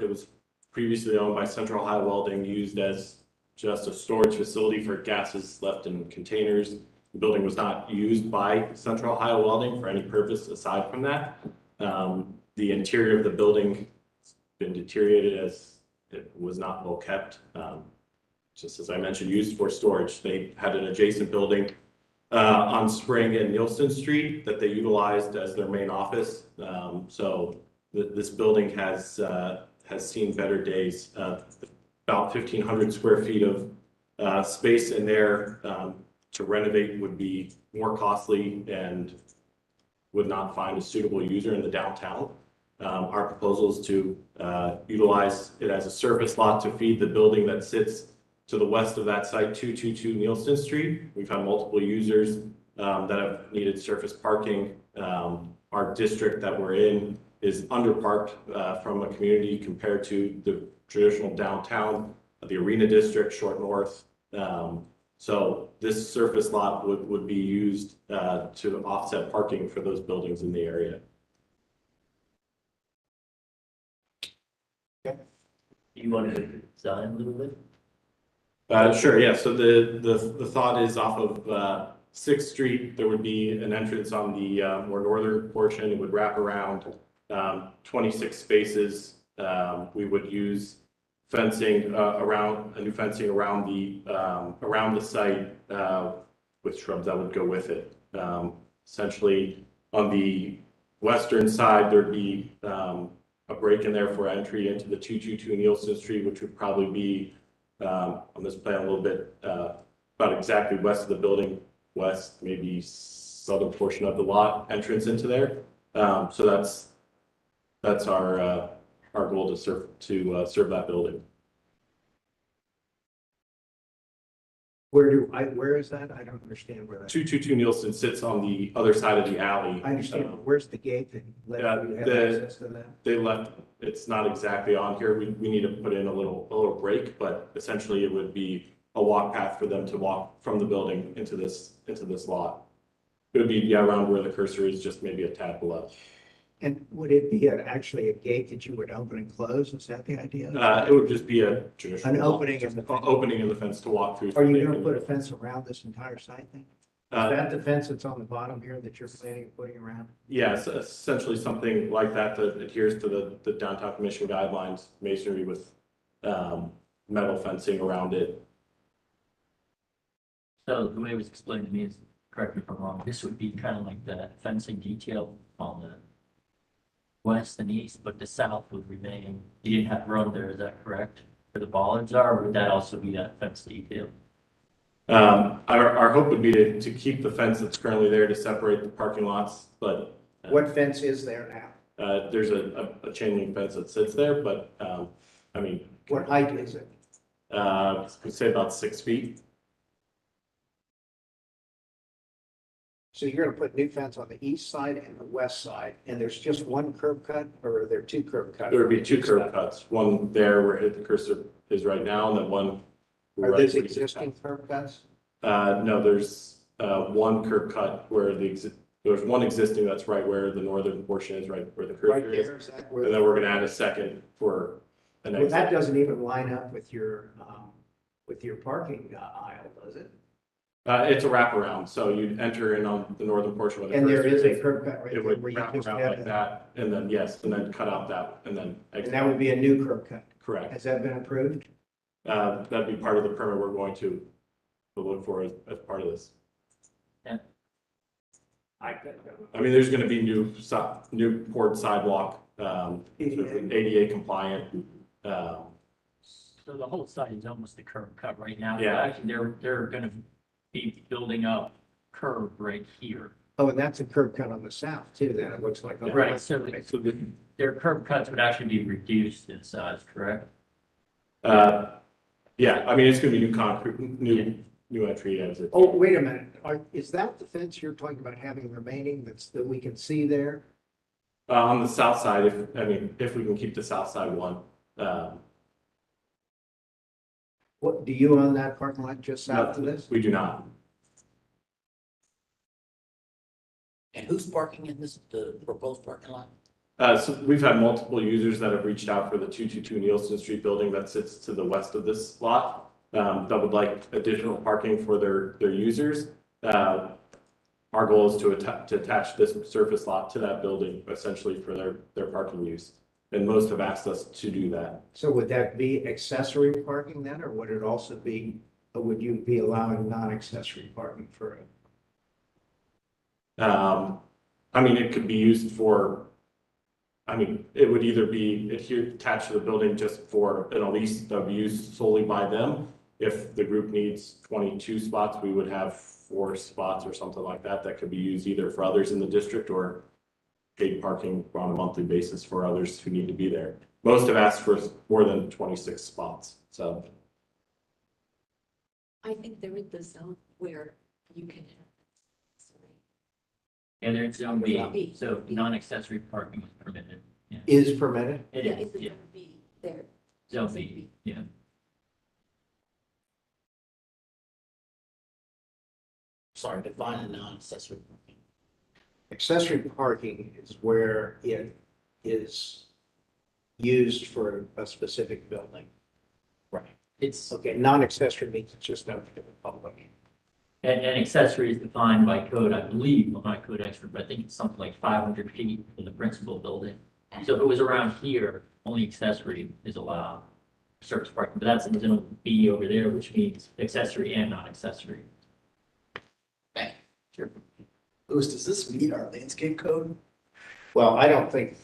It was previously owned by Central High Welding, used as just a storage facility for gases left in containers. The building was not used by Central High Welding for any purpose aside from that. The interior of the building has been deteriorated as it was not well kept. Just as I mentioned, used for storage. They had an adjacent building on Spring and Nielsen Street that they utilized as their main office. So this building has seen better days. About 1,500 square feet of space in there to renovate would be more costly and would not find a suitable user in the downtown. Our proposal is to utilize it as a surface lot to feed the building that sits to the west of that site, 222 Nielsen Street. We've had multiple users that have needed surface parking. Our district that we're in is underparked from a community compared to the traditional downtown, the Arena District, Short North. So this surface lot would be used to offset parking for those buildings in the area. You wanted to design a little bit? Sure, yeah, so the thought is off of, Sixth Street, there would be an entrance on the, more northern portion, it would wrap around, 26 spaces. We would use fencing, a new fencing around the site, with shrubs that would go with it. Essentially, on the western side, there'd be, a break in there for entry into the 222 Nielsen Street, which would probably be, on this plan a little bit, about exactly west of the building, west, maybe southern portion of the lot entrance into there. So that's our goal to serve that building. Where is that? I don't understand where that. 222 Nielsen sits on the other side of the alley. I understand, but where's the gate that lets you have access to that? They left, it's not exactly on here. We need to put in a little break, but essentially it would be a walk path for them to walk from the building into this lot. It would be, yeah, around where the cursor is, just maybe a tad below. And would it be actually a gate that you would open and close? Is that the idea? It would just be a traditional. An opening in the fence. Opening in the fence to walk through. Are you gonna put a fence around this entire site thing? Is Uh, that the fence that's on the bottom here that you're planning on putting around? Yes, essentially something like that adheres to the downtown commission guidelines, masonry with metal fencing around it. So the way it was explained to me is, correct me if I'm wrong, this would be kind of like the fencing detail on the west and east, but the south would remain, you didn't have road there, is that correct? Where the bollards are, or would that also be that fence detail? Our hope would be to keep the fence that's currently there to separate the parking lots, but What fence is there now? there's a chain link fence that sits there, but I mean, What height is it? we'd say about 6 feet. So you're gonna put new fence on the east side and the west side, and there's just one curb cut, or are there two curb cuts? There would be two curb cuts, one there where the cursor is right now, and then one. Are right those where you- existing curb cuts? No, there's one curb cut where there's one existing that's right where the northern portion is, right where the Right cursor is. there, is that where? And then we're gonna add a second for the Well, next. that doesn't even line up with your parking aisle, does it? It's a wraparound, so you'd enter in on the northern portion where the And there cursor is a curb cut right It there would where you wrap just around have like that, and then, yes, and then cut out that, and then. and that would be a new curb cut. Correct. Has that been approved? That'd be part of the permit we're going to look for as part of this. I mean, there's gonna be new port sidewalk, sort of ADA compliant. So the whole site is almost a curb cut right now. Yeah. Actually, they're gonna be building up curb right here. Oh, and that's a curb cut on the south too, then it looks like. Right, so their curb cuts would actually be reduced in size, correct? Yeah, I mean, it's gonna be new concrete, new entry exit. Oh, wait a minute. Is that the fence you're talking about having remaining that we can see there? On the south side, if we can keep the south side one. What, do you own that parking lot just south of this? We do not. And who's parking in the proposed parking lot? So we've had multiple users that have reached out for the 222 Nielsen Street building that sits to the west of this lot, that would like additional parking for their users. Our goal is to attach this surface lot to that building essentially for their parking use. And most have asked us to do that. So would that be accessory parking then, or would it also be, or would you be allowing non-accessory parking for it? I mean, it could be used for, it would either be attached to the building just for a lease that would be used solely by them. If the group needs 22 spots, we would have 4 spots or something like that that could be used either for others in the district or paid parking on a monthly basis for others who need to be there. Most have asked for more than 26 spots, so. I think they're in the zone where you can have. And they're in zone B, so non-accessory parking is permitted. Yeah. Is permitted? It Yeah, is, it's a yeah, zone B there. zone B, yeah. Sorry, define a non-accessory parking. Accessory parking is where it is used for a specific building. Right. It's, Okay, non-accessory means it's just open to the public. and accessory is defined by code, I believe, I'm not a code expert, but I think it's something like 500 feet in the principal building. So if it was around here, only accessory is allowed, surface parking, but that's in zone B over there, which means accessory and non-accessory. Louis, does this meet our landscape code? Well, I don't think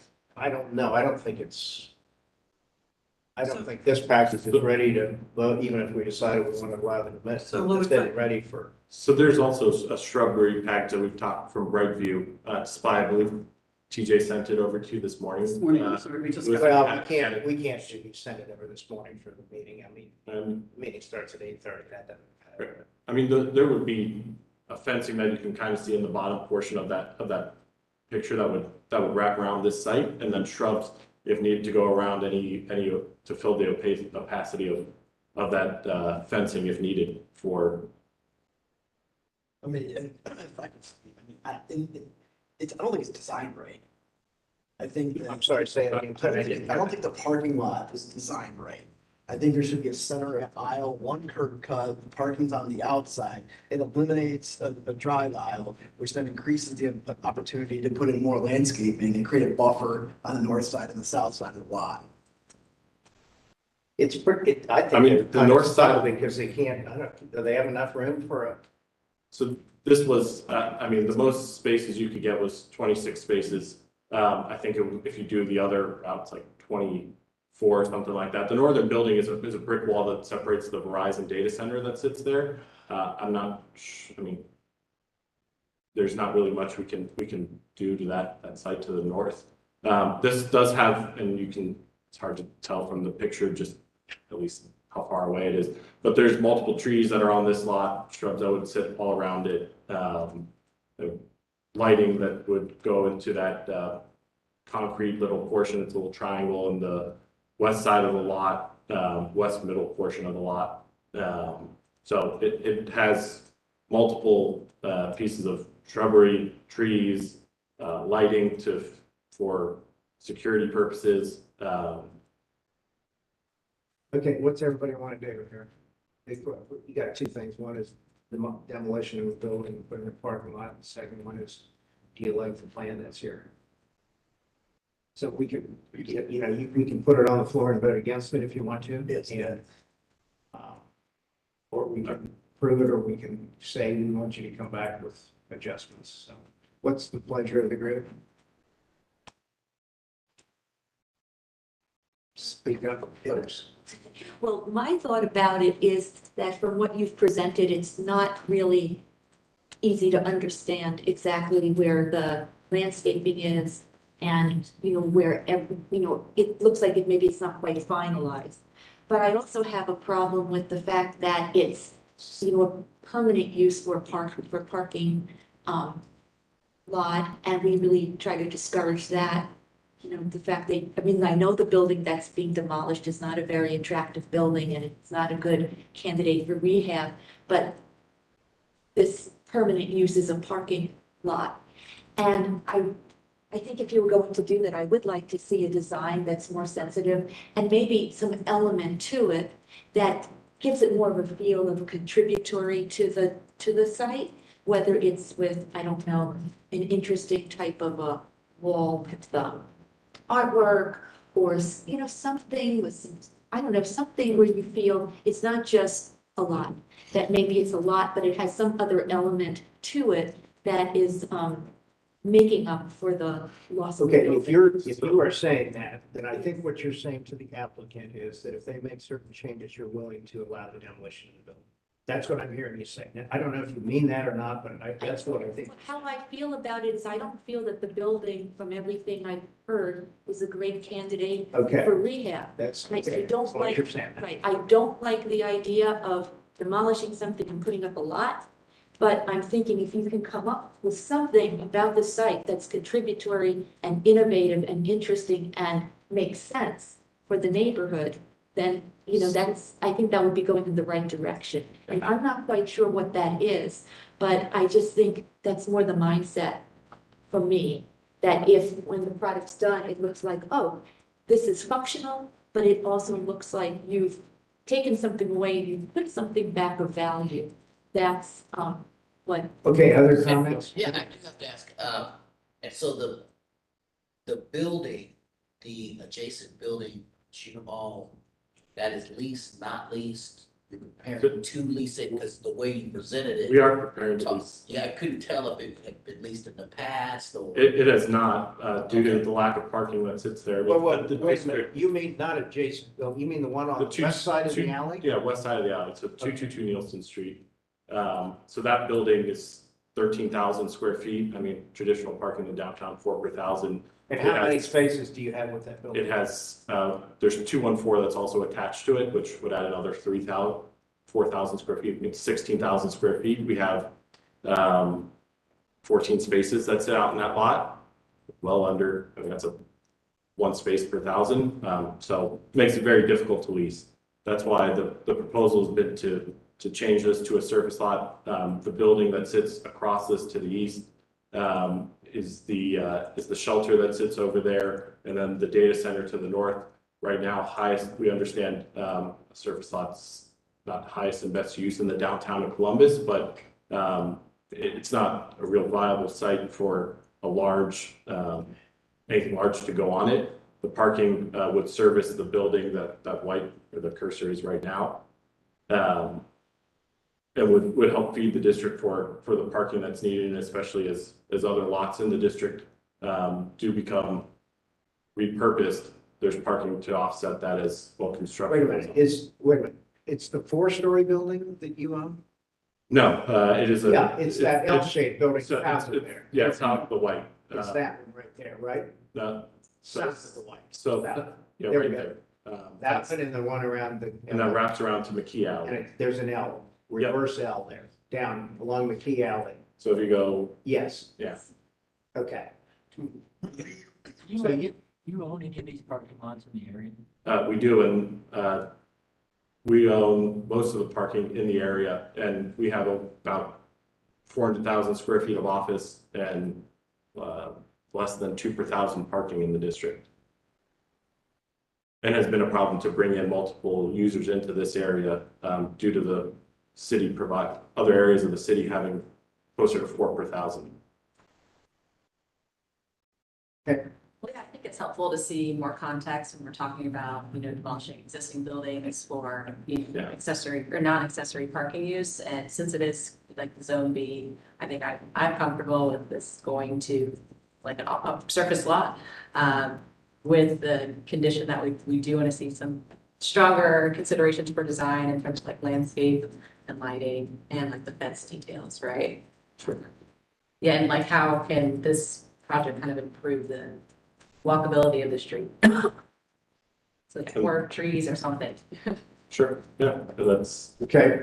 this package is ready to vote, even if we decided we want to allow them to miss. So Louis, It's been ready for. So there's also a shrubbery pack that we've talked from Brightview, Spy, I believe TJ sent it over to you this morning. this morning, I'm sorry, we just got. Well, we can't send it over this morning for the meeting. I mean, Um, the meeting starts at 8:30. That doesn't matter. I mean, there would be a fencing that you can kind of see in the bottom portion of that picture that would wrap around this site, and then shrubs if needed to go around any to fill the opacity of that fencing if needed for. I mean, if I can, I mean, I don't think it's designed right. I think that. I'm sorry, say it again. I don't think the parking lot is designed right. I think there should be a center aisle, one curb cut, parking's on the outside. It eliminates a drive aisle, which then increases the opportunity to put in more landscaping and create a buffer on the north side and the south side of the lot. It's pretty, I think. I mean, they're the kind of north side- slow Because they can't, do they have enough room for a? So this was, I mean, the most spaces you could get was 26 spaces. I think if you do the other routes, like 24 or something like that. The northern building is a brick wall that separates the Verizon data center that sits there. I mean, there's not really much we can do to that site to the north. This does have, and it's hard to tell from the picture, just at least how far away it is, but there's multiple trees that are on this lot, shrubs that would sit all around it. The lighting that would go into that concrete little portion, it's a little triangle in the west side of the lot, west middle portion of the lot. So it has multiple pieces of shrubbery, trees, lighting for security purposes. Okay, what's everybody want to do here? You got two things. One is the demolition of the building, put in the parking lot. The second one is, do you like the plan that's here? So we can, we can put it on the floor and vote against it if you want to. Yes. And, or we can approve it, or we can say we want you to come back with adjustments. So what's the pleasure of the group? Speak up, folks. Well, my thought about it is that from what you've presented, it's not really easy to understand exactly where the landscaping is and, where it looks like maybe it's not quite finalized. But I also have a problem with the fact that it's, a permanent use for parking lot, and we really try to discourage that. The fact that, I know the building that's being demolished is not a very attractive building and it's not a good candidate for rehab, but this permanent use is a parking lot. And I think if you were going to do that, I would like to see a design that's more sensitive and maybe some element to it that gives it more of a feel of contributory to the site, whether it's with, I don't know, an interesting type of a wall with artwork, or, something with some, I don't know, something where you feel it's not just a lot, that maybe it's a lot, but it has some other element to it that is, making up for the loss of the Okay, building. if you are saying that, then I think what you're saying to the applicant is that if they make certain changes, you're willing to allow the demolition of the building. That's what I'm hearing you say. Now, I don't know if you mean that or not, but that's what I think. How I feel about it is I don't feel that the building, from everything I've heard, is a great candidate Okay, for rehab. that's, Right, so okay, you don't as long as like- you're saying that. Right, I don't like the idea of demolishing something and putting up a lot, but I'm thinking if you can come up with something about the site that's contributory and innovative and interesting and makes sense for the neighborhood, then, I think that would be going in the right direction. And I'm not quite sure what that is, but I just think that's more the mindset for me, that when the product's done, it looks like, oh, this is functional, but it also looks like you've taken something away and you put something back of value. That's, what. Okay, other comments? Yeah, I do have to ask, and so the building, the adjacent building, shoot all, that is leased, not leased? You're preparing to lease it, because the way you presented it. We are preparing to lease. Yeah, I couldn't tell if it had been leased in the past or. It has not, due to the lack of parking that sits there. Well, but the wait a minute, district- you mean not adjacent building, you mean the one on the west side of the alley? Yeah, west side of the alley, so 222 Nielsen Street. So that building is 13,000 square feet. I mean, traditional parking in downtown, 4 per thousand. And It how many has- spaces do you have with that building? It has, there's 214 that's also attached to it, which would add another 4,000 square feet, means 16,000 square feet. We have 14 spaces that sit out in that lot, well under, I mean, that's a 1 space per thousand. So it makes it very difficult to lease. That's why the proposal has been to change this to a surface lot. The building that sits across this to the east is the shelter that sits over there, and then the data center to the north. Right now, highest, we understand, surface lots not highest and best use in the downtown of Columbus, but it's not a real viable site for a large, anything large to go on it. The parking would service the building that white, or the cursor is right now. It would help feed the district for the parking that's needed, and especially as other lots in the district do become repurposed, there's parking to offset that as well constructed. Wait a minute, it's the 4-story building that you own? No, it is a. Yeah, it's that L-shaped building so south of there. Yeah, it's not the white. It's that one right there, right? South of the white. So, That- yeah, there we right go. there. That one and the one around the. And that wraps around to McKee And Alley. there's an L, Yep. reverse L there, down along McKee Alley. So if you go, Yes, yeah, okay. So you own any of these parking lots in the area? we do, and we own most of the parking in the area, and we have about 400,000 square feet of office and less than 2 per thousand parking in the district. And has been a problem to bring in multiple users into this area due to the city provide, other areas of the city having closer to 4 per thousand. Well, yeah, I think it's helpful to see more context when we're talking about, demolishing existing buildings for, Yeah. accessory or non-accessory parking use. And since it is like the zone B, I think I'm comfortable with this going to like a surface lot, with the condition that we do want to see some stronger considerations for design in terms of like landscape and lighting and like the fence details, right? Sure. Yeah, and like how can this project kind of improve the walkability of the street? So like more trees or something. Sure, yeah, that's, Okay,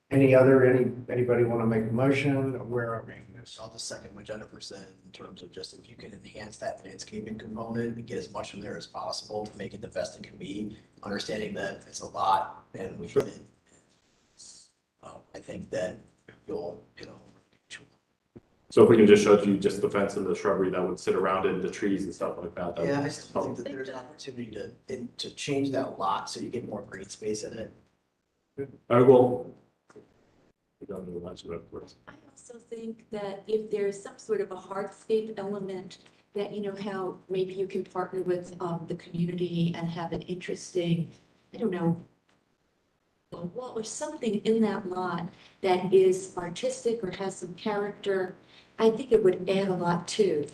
anybody want to make a motion, or where are we? I'll just second what Jennifer said in terms of just if you can enhance that landscaping component and get as much from there as possible to make it the best it can be, understanding that it's a lot and we can. I think that you'll, so if we can just show you just the fence and the shrubbery that would sit around it, the trees and stuff like that. that Yeah, would I still think help. that there's an opportunity to change that lot so you get more green space in it. I will. We don't do much of it, of course. I also think that if there's some sort of a hardscape element, that how maybe you can partner with the community and have an interesting, I don't know, a wall or something in that lot that is artistic or has some character, I think it would add a lot too.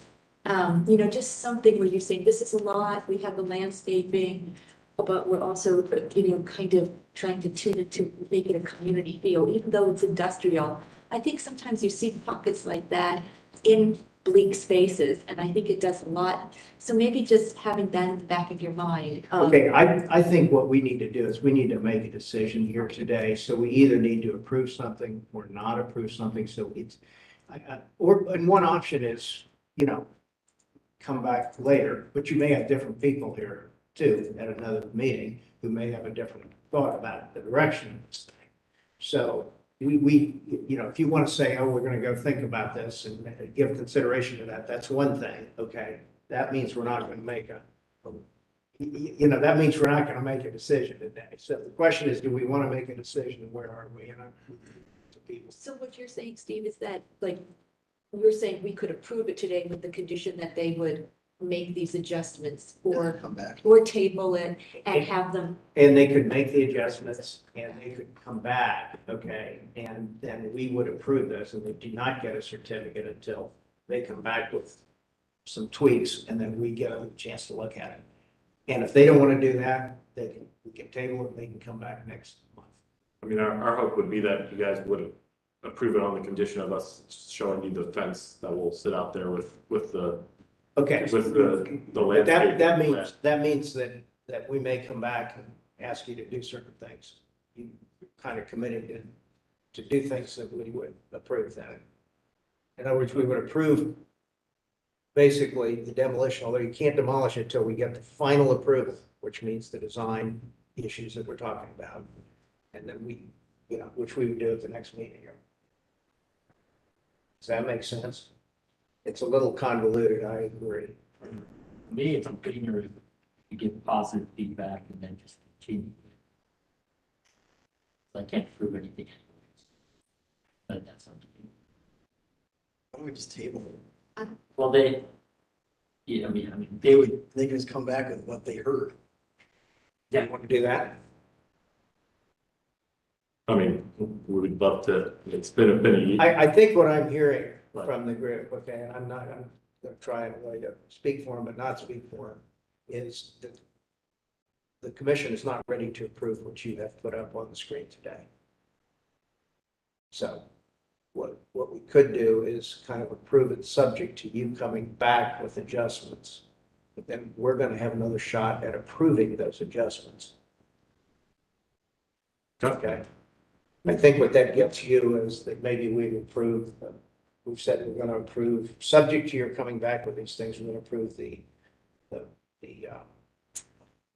Just something where you're saying, this is a lot, we have the landscaping, but we're also, kind of trying to tune it to make it a community feel, even though it's industrial. I think sometimes you see pockets like that in bleak spaces, and I think it does a lot. So maybe just having that in the back of your mind. Okay, I think what we need to do is we need to make a decision here today. So we either need to approve something or not approve something. So it's, and one option is, come back later, but you may have different people here too at another meeting who may have a different thought about the direction of this thing. So we, if you want to say, oh, we're going to go think about this and give consideration to that, that's one thing, okay? That means we're not going to make a you know, that means we're not gonna make a decision today. So the question is, do we want to make a decision and where are we? And to people. So what you're saying, Steve, is that like, you're saying we could approve it today with the condition that they would make these adjustments or, Come back. or table it and have them, And they could make the adjustments and they could come back, okay? And then we would approve this and they do not get a certificate until they come back with some tweaks and then we get a chance to look at it. And if they don't want to do that, we can table it and they can come back next month. I mean, our hope would be that you guys would approve it on the condition of us showing you the fence that will sit out there with the, Okay. with the But landscape. that means that we may come back and ask you to do certain things. You kind of committed to do things that we would approve that. In other words, we would approve basically the demolition, although you can't demolish it until we get the final approval, which means the design issues that we're talking about. And then we, you know, which we would do at the next meeting here. Does that make sense? It's a little convoluted, I agree. For me, it's cleaner to give positive feedback and then just continue. So I can't prove anything. But that's something. Why don't we just table it? Well, they, I mean, they would, They can just come back with what they heard. Yeah, want to do that? I mean, we would love to, it's been a year. I think what I'm hearing from the group, okay, and I'm going to try a way to speak for him, but not speak for him, is that the commission is not ready to approve what you have put up on the screen today. So what we could do is kind of approve it subject to you coming back with adjustments. But then we're going to have another shot at approving those adjustments. Okay. I think what that gets you is that maybe we've approved, we've said we're going to approve, subject to your coming back with these things, we're going to approve the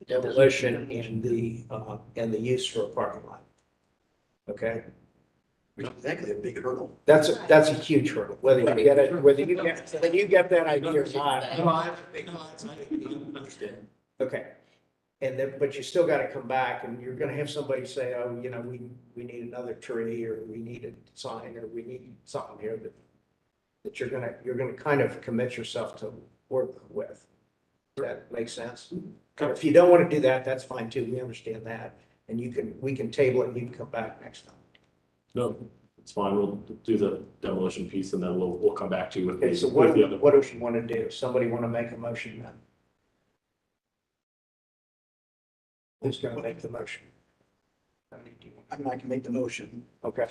demolition and the use for a parking lot. Okay? Which is actually a big hurdle. That's a huge hurdle, whether you get it, whether you get that idea or not. Okay. And then, but you still got to come back and you're going to have somebody say, oh, you know, we need another tree or we need a sign or we need something here that you're going to kind of commit yourself to work with. Does that make sense? If you don't want to do that, that's fine too. We understand that. And we can table it and you can come back next time. No, it's fine. We'll do the demolition piece and then we'll come back to you with Okay, so with the other. what else you want to do? Somebody want to make a motion then? Who's going to make the motion? I mean, I can make the motion. Okay.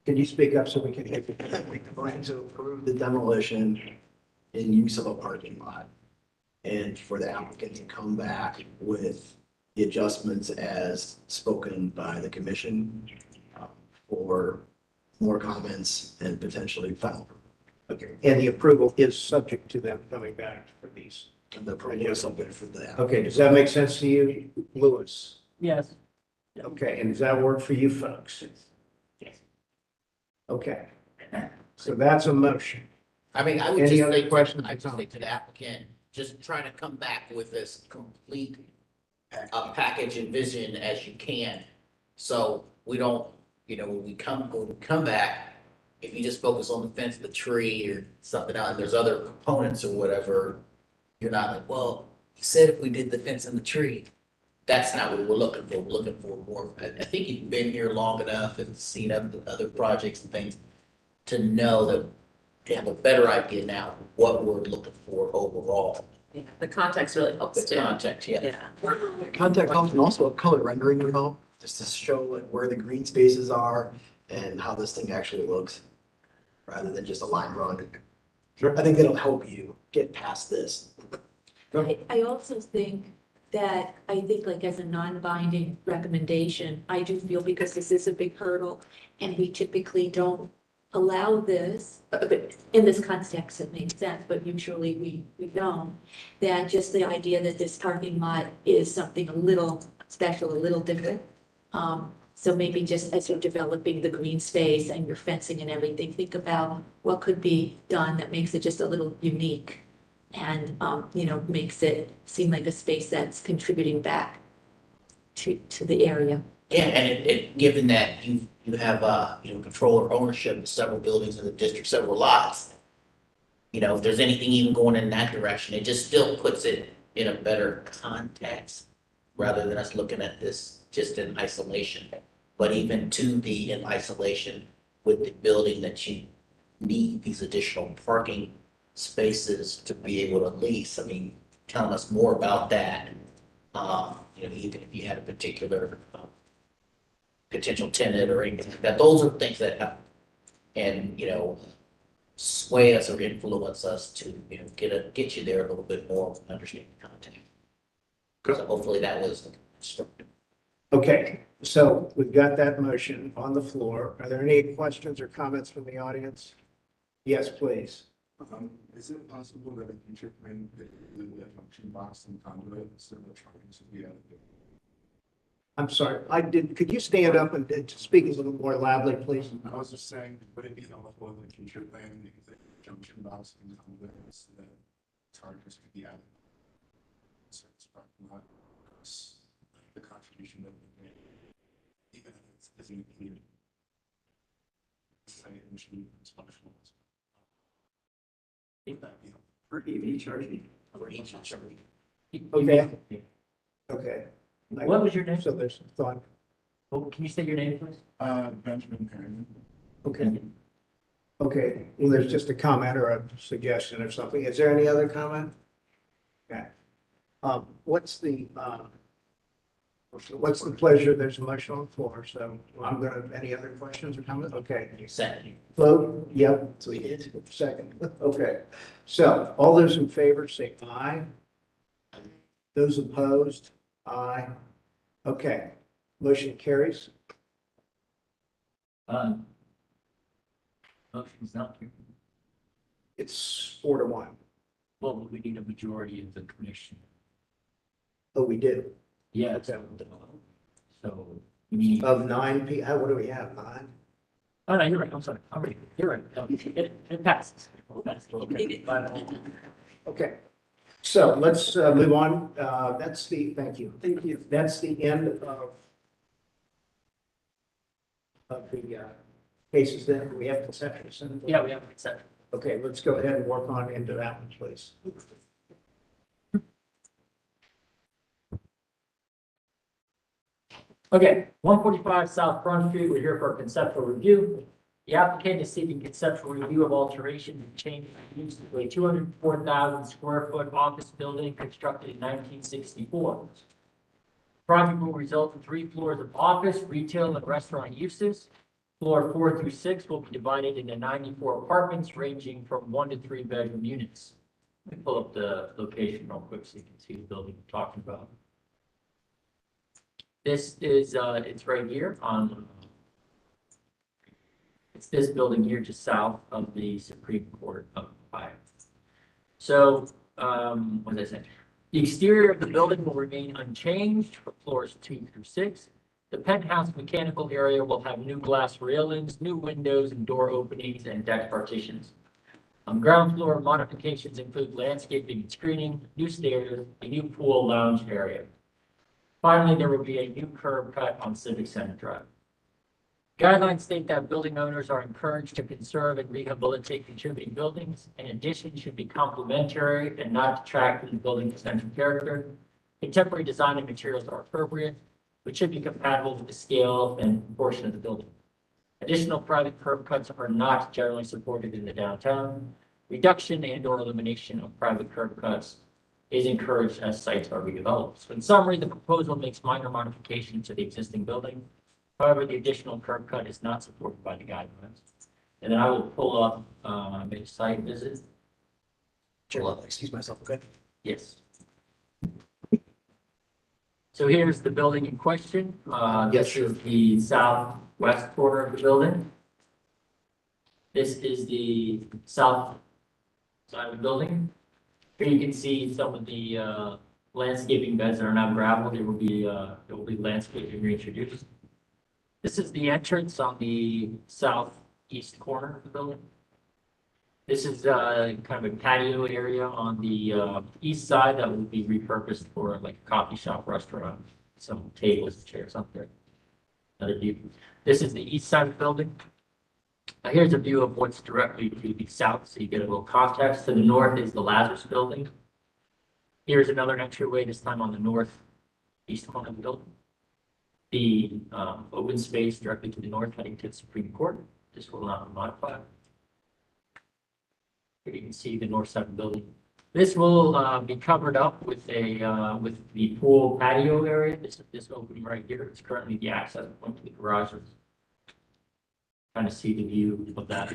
Can you speak up so we can hear you? Make the motion to approve the demolition and use of a parking lot. And for the applicant to come back with the adjustments as spoken by the commission for more comments and potentially final. Okay, and the approval is subject to them coming back for these. And the approval is something for the applicant. Okay, does that make sense to you, Louis? yes. Okay, and does that work for you folks? Yes. Okay, so that's a motion. I mean, I would Any just other say, questions? I just say to the applicant, just trying to come back with this complete package and vision as you can. So we don't, when we come back, if you just focus on the fence, the tree or something else, and there's other components or whatever, you're not like, well, you said if we did the fence and the tree. That's not what we're looking for. We're looking for more. I think you've been here long enough and seen other projects and things to know that to have a better idea now what we're looking for overall. Yeah, the context really helps The too. context, yeah. Yeah. Contact helps and also a color rendering would help, just to show like where the green spaces are and how this thing actually looks, rather than just a line drawing. Sure. I think that'll help you get past this. I also think that, I think like as a non-binding recommendation, I do feel because this is a big hurdle and we typically don't allow this, but in this context, it makes sense, but usually we don't, that just the idea that this parking lot is something a little special, a little different. So maybe just as you're developing the green space and your fencing and everything, think about what could be done that makes it just a little unique. and, makes it seem like a space that's contributing back to the area. Yeah, and given that you have, control or ownership of several buildings in the district, several lots, if there's anything even going in that direction, it just still puts it in a better context rather than us looking at this just in isolation. But even to be in isolation with the building that you need these additional parking spaces to be able to lease. I mean, telling us more about that. Even if you had a particular potential tenant or anything like that, those are things that help. And, sway us or influence us to, get you there a little bit more with understanding the content. So hopefully that was constructive. Okay, so we've got that motion on the floor. Are there any questions or comments from the audience? Yes, please. Is it possible that a future plan could include a function box and conduit instead of trying to be out of it? I'm sorry, could you stand up and speak a little more loudly, please? I was just saying, would it be helpful in the future plan if the junction box and conduit so that chargers could be added? So it's probably not the contribution that we made, even if it isn't included. Say it should be functional. For EV charging. Okay. Okay. What was your name? So there's some thought. Oh, can you say your name, please? Benjamin Perrin. Okay. Okay, well, there's just a comment or a suggestion or something. Is there any other comment? Okay. What's the pleasure? There's a motion on the floor, so any other questions or comments? Okay. Second. Vote, yep, so we did, second, okay. So all those in favor say aye. Those opposed, aye. Okay, motion carries. Motion's not here. It's 4-1. Well, we need a majority of the commission. Oh, we did. Yeah, so we need. Of 9 what do we have, 9? Oh, no, you're right. I'm sorry. I'm right. You're right. No, it passes. Okay, so let's move on. Thank you. Thank you. That's the end of the cases then. We have conception. Yeah, we have an exception. Okay, let's go ahead and work on into that one, please. Okay, 145 South Front Street, we're here for a conceptual review. The applicant is seeking conceptual review of alteration and change of use of a 204,000 square foot office building constructed in 1964. Project will result in 3 floors of office, retail, and restaurant uses. Floor 4 through 6 will be divided into 94 apartments ranging from 1 to 3 bedroom units. Let me pull up the location real quick so you can see the building we're talking about. This is, it's right here on, it's this building here just south of the Supreme Court of Ohio. So, what did I say? The exterior of the building will remain unchanged for floors 2 through 6. The penthouse mechanical area will have new glass railings, new windows and door openings, and deck partitions. Ground floor modifications include landscaping and screening, new stairs, a new pool lounge area. Finally, there will be a new curb cut on Civic Center Drive. Guidelines state that building owners are encouraged to conserve and rehabilitate contributing buildings. In addition, should be complementary and not detract from the building's essential character. Contemporary design and materials are appropriate, which should be compatible with the scale and proportion of the building. Additional private curb cuts are not generally supported in the downtown. Reduction and/or elimination of private curb cuts is encouraged as sites are redeveloped. So in summary, the proposal makes minor modifications to the existing building. However, the additional curb cut is not supported by the guidelines. And then I will pull up a site visit. Sure. Excuse myself, okay? Yes. So here's the building in question. Yes, This is the southwest corner of the building. This is the south side of the building. Here you can see some of the landscaping beds that are now gravel. There will be landscaping reintroduced. This is the entrance on the southeast corner of the building. This is kind of a patio area on the east side that will be repurposed for like a coffee shop, restaurant, some tables, chairs up there. Another view. This is the east side of the building. Here's a view of what's directly to the south, so you get a little context. To the north is the Lazarus building. Here's another entryway, this time on the northeast corner of the building. The open space directly to the north heading to the Supreme Court. This will not be modified. Here you can see the north side of the building. This will be covered up with with the pool patio area. This opening right here. It's currently the access point to the garages. Kind of see the view of that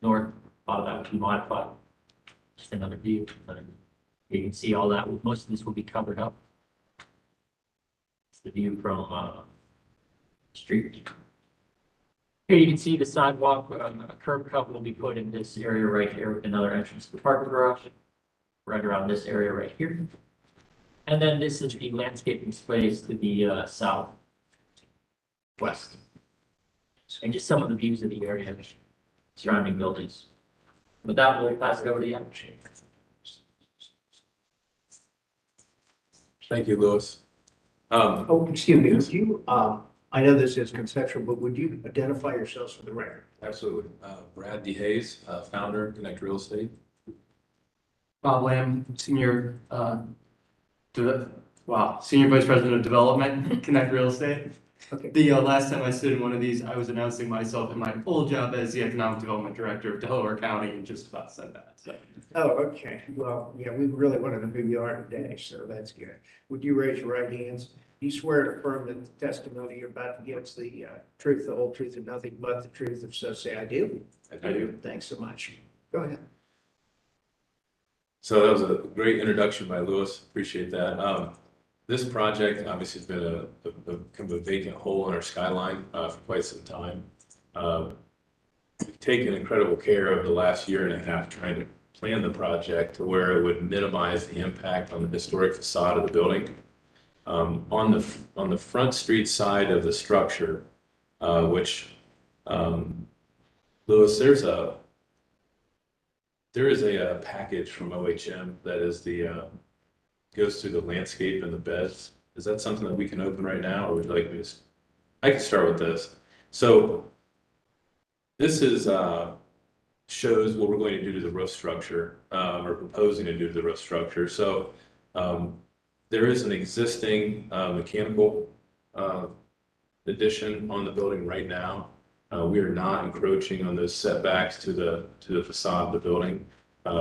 north. A lot of that would be modified. Just another view. You can see all that. Most of this will be covered up. It's the view from street. Here you can see the sidewalk. A curb cut will be put in this area right here with another entrance to the parking garage. Right around this area right here. And then this is the landscaping space to the southwest. And just some of the views of the area surrounding buildings. With that, we'll pass it over to you. Thank you, Louis. Oh, excuse me, would you, I know this is conceptual, but would you identify yourselves for the record? Absolutely. Brad DeHaze, founder, Connect Real Estate. Bob Lamb, Senior Vice President of Development, Connect Real Estate. Okay. The last time I stood in one of these, I was announcing myself in my old job as the Economic Development Director of Delaware County and just about said that, so. Oh, okay. Well, yeah, we really wanted to know who you are today, so that's good. Would you raise your right hands? Do you swear to affirm that the testimony you're about to give is the truth, the whole truth, and nothing but the truth, if so say I do? I do. Thanks so much. Go ahead. So that was a great introduction by Louis. Appreciate that. This project obviously has been a kind of a vacant hole in our skyline for quite some time. We've taken incredible care over the last year and a half trying to plan the project to where it would minimize the impact on the historic facade of the building. On the front street side of the structure, which Louis, there is a package from OHM that is goes through the landscape and the beds. Is that something that we can open right now, or would you like me to? I can start with this. So this is shows what we're going to do to the roof structure, or proposing to do to the roof structure. So there is an existing mechanical addition on the building right now. We are not encroaching on those setbacks to the facade of the building.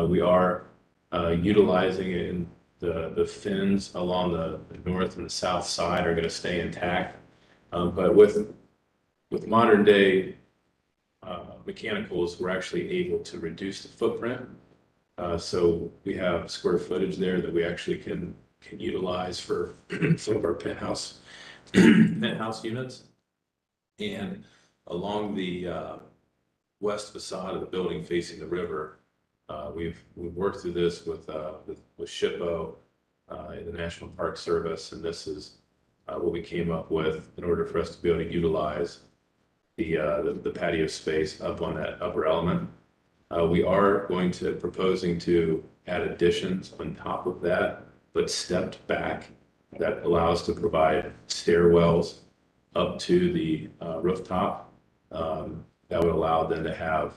We are utilizing it in the fins along the north and the south side are going to stay intact. But with modern day mechanicals, we're actually able to reduce the footprint. So we have square footage there that we actually can utilize for some of our penthouse units. And along the west facade of the building facing the river, we've worked through this with SHPO and the National Park Service, and this is what we came up with in order for us to be able to utilize the patio space up on that upper element. We are proposing to add additions on top of that, but stepped back, that allows to provide stairwells up to the rooftop. That would allow them to have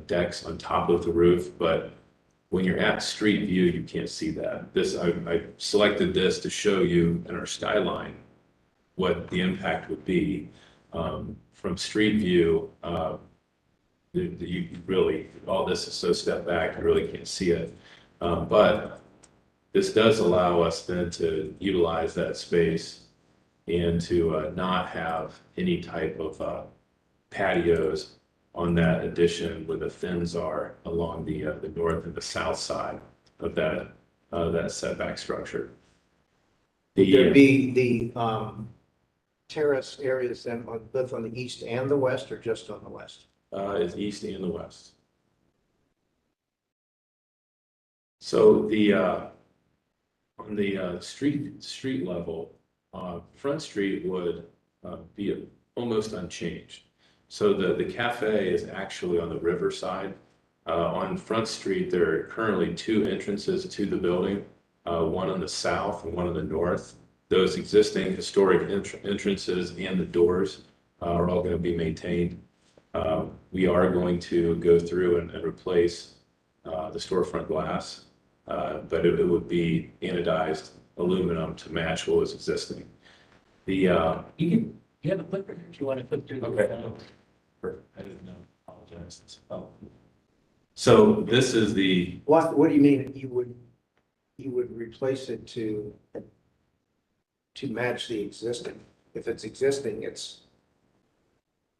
decks on top of the roof, but when you're at street view, you can't see that. I selected this to show you in our skyline what the impact would be. From street view, you really, all this is so stepped back, you really can't see it. But this does allow us then to utilize that space and to not have any type of patios on that addition where the fins are along the north and the south side of that setback structure. Would there be the terrace areas then both on the east and the west, or just on the west? Is east and the west. So on the street level, Front Street would be almost unchanged. So the cafe is actually on the river side On Front Street, there are currently two entrances to the building, one on the south and one on the north. Those existing historic entrances and the doors are all going to be maintained. We are going to go through and replace the storefront glass, but it would be anodized aluminum to match what was existing. You have a clicker if you want to click through. Okay. I didn't know. Apologize. Oh. So this is the. What do you mean you would replace it to match the existing? If it's existing, it's.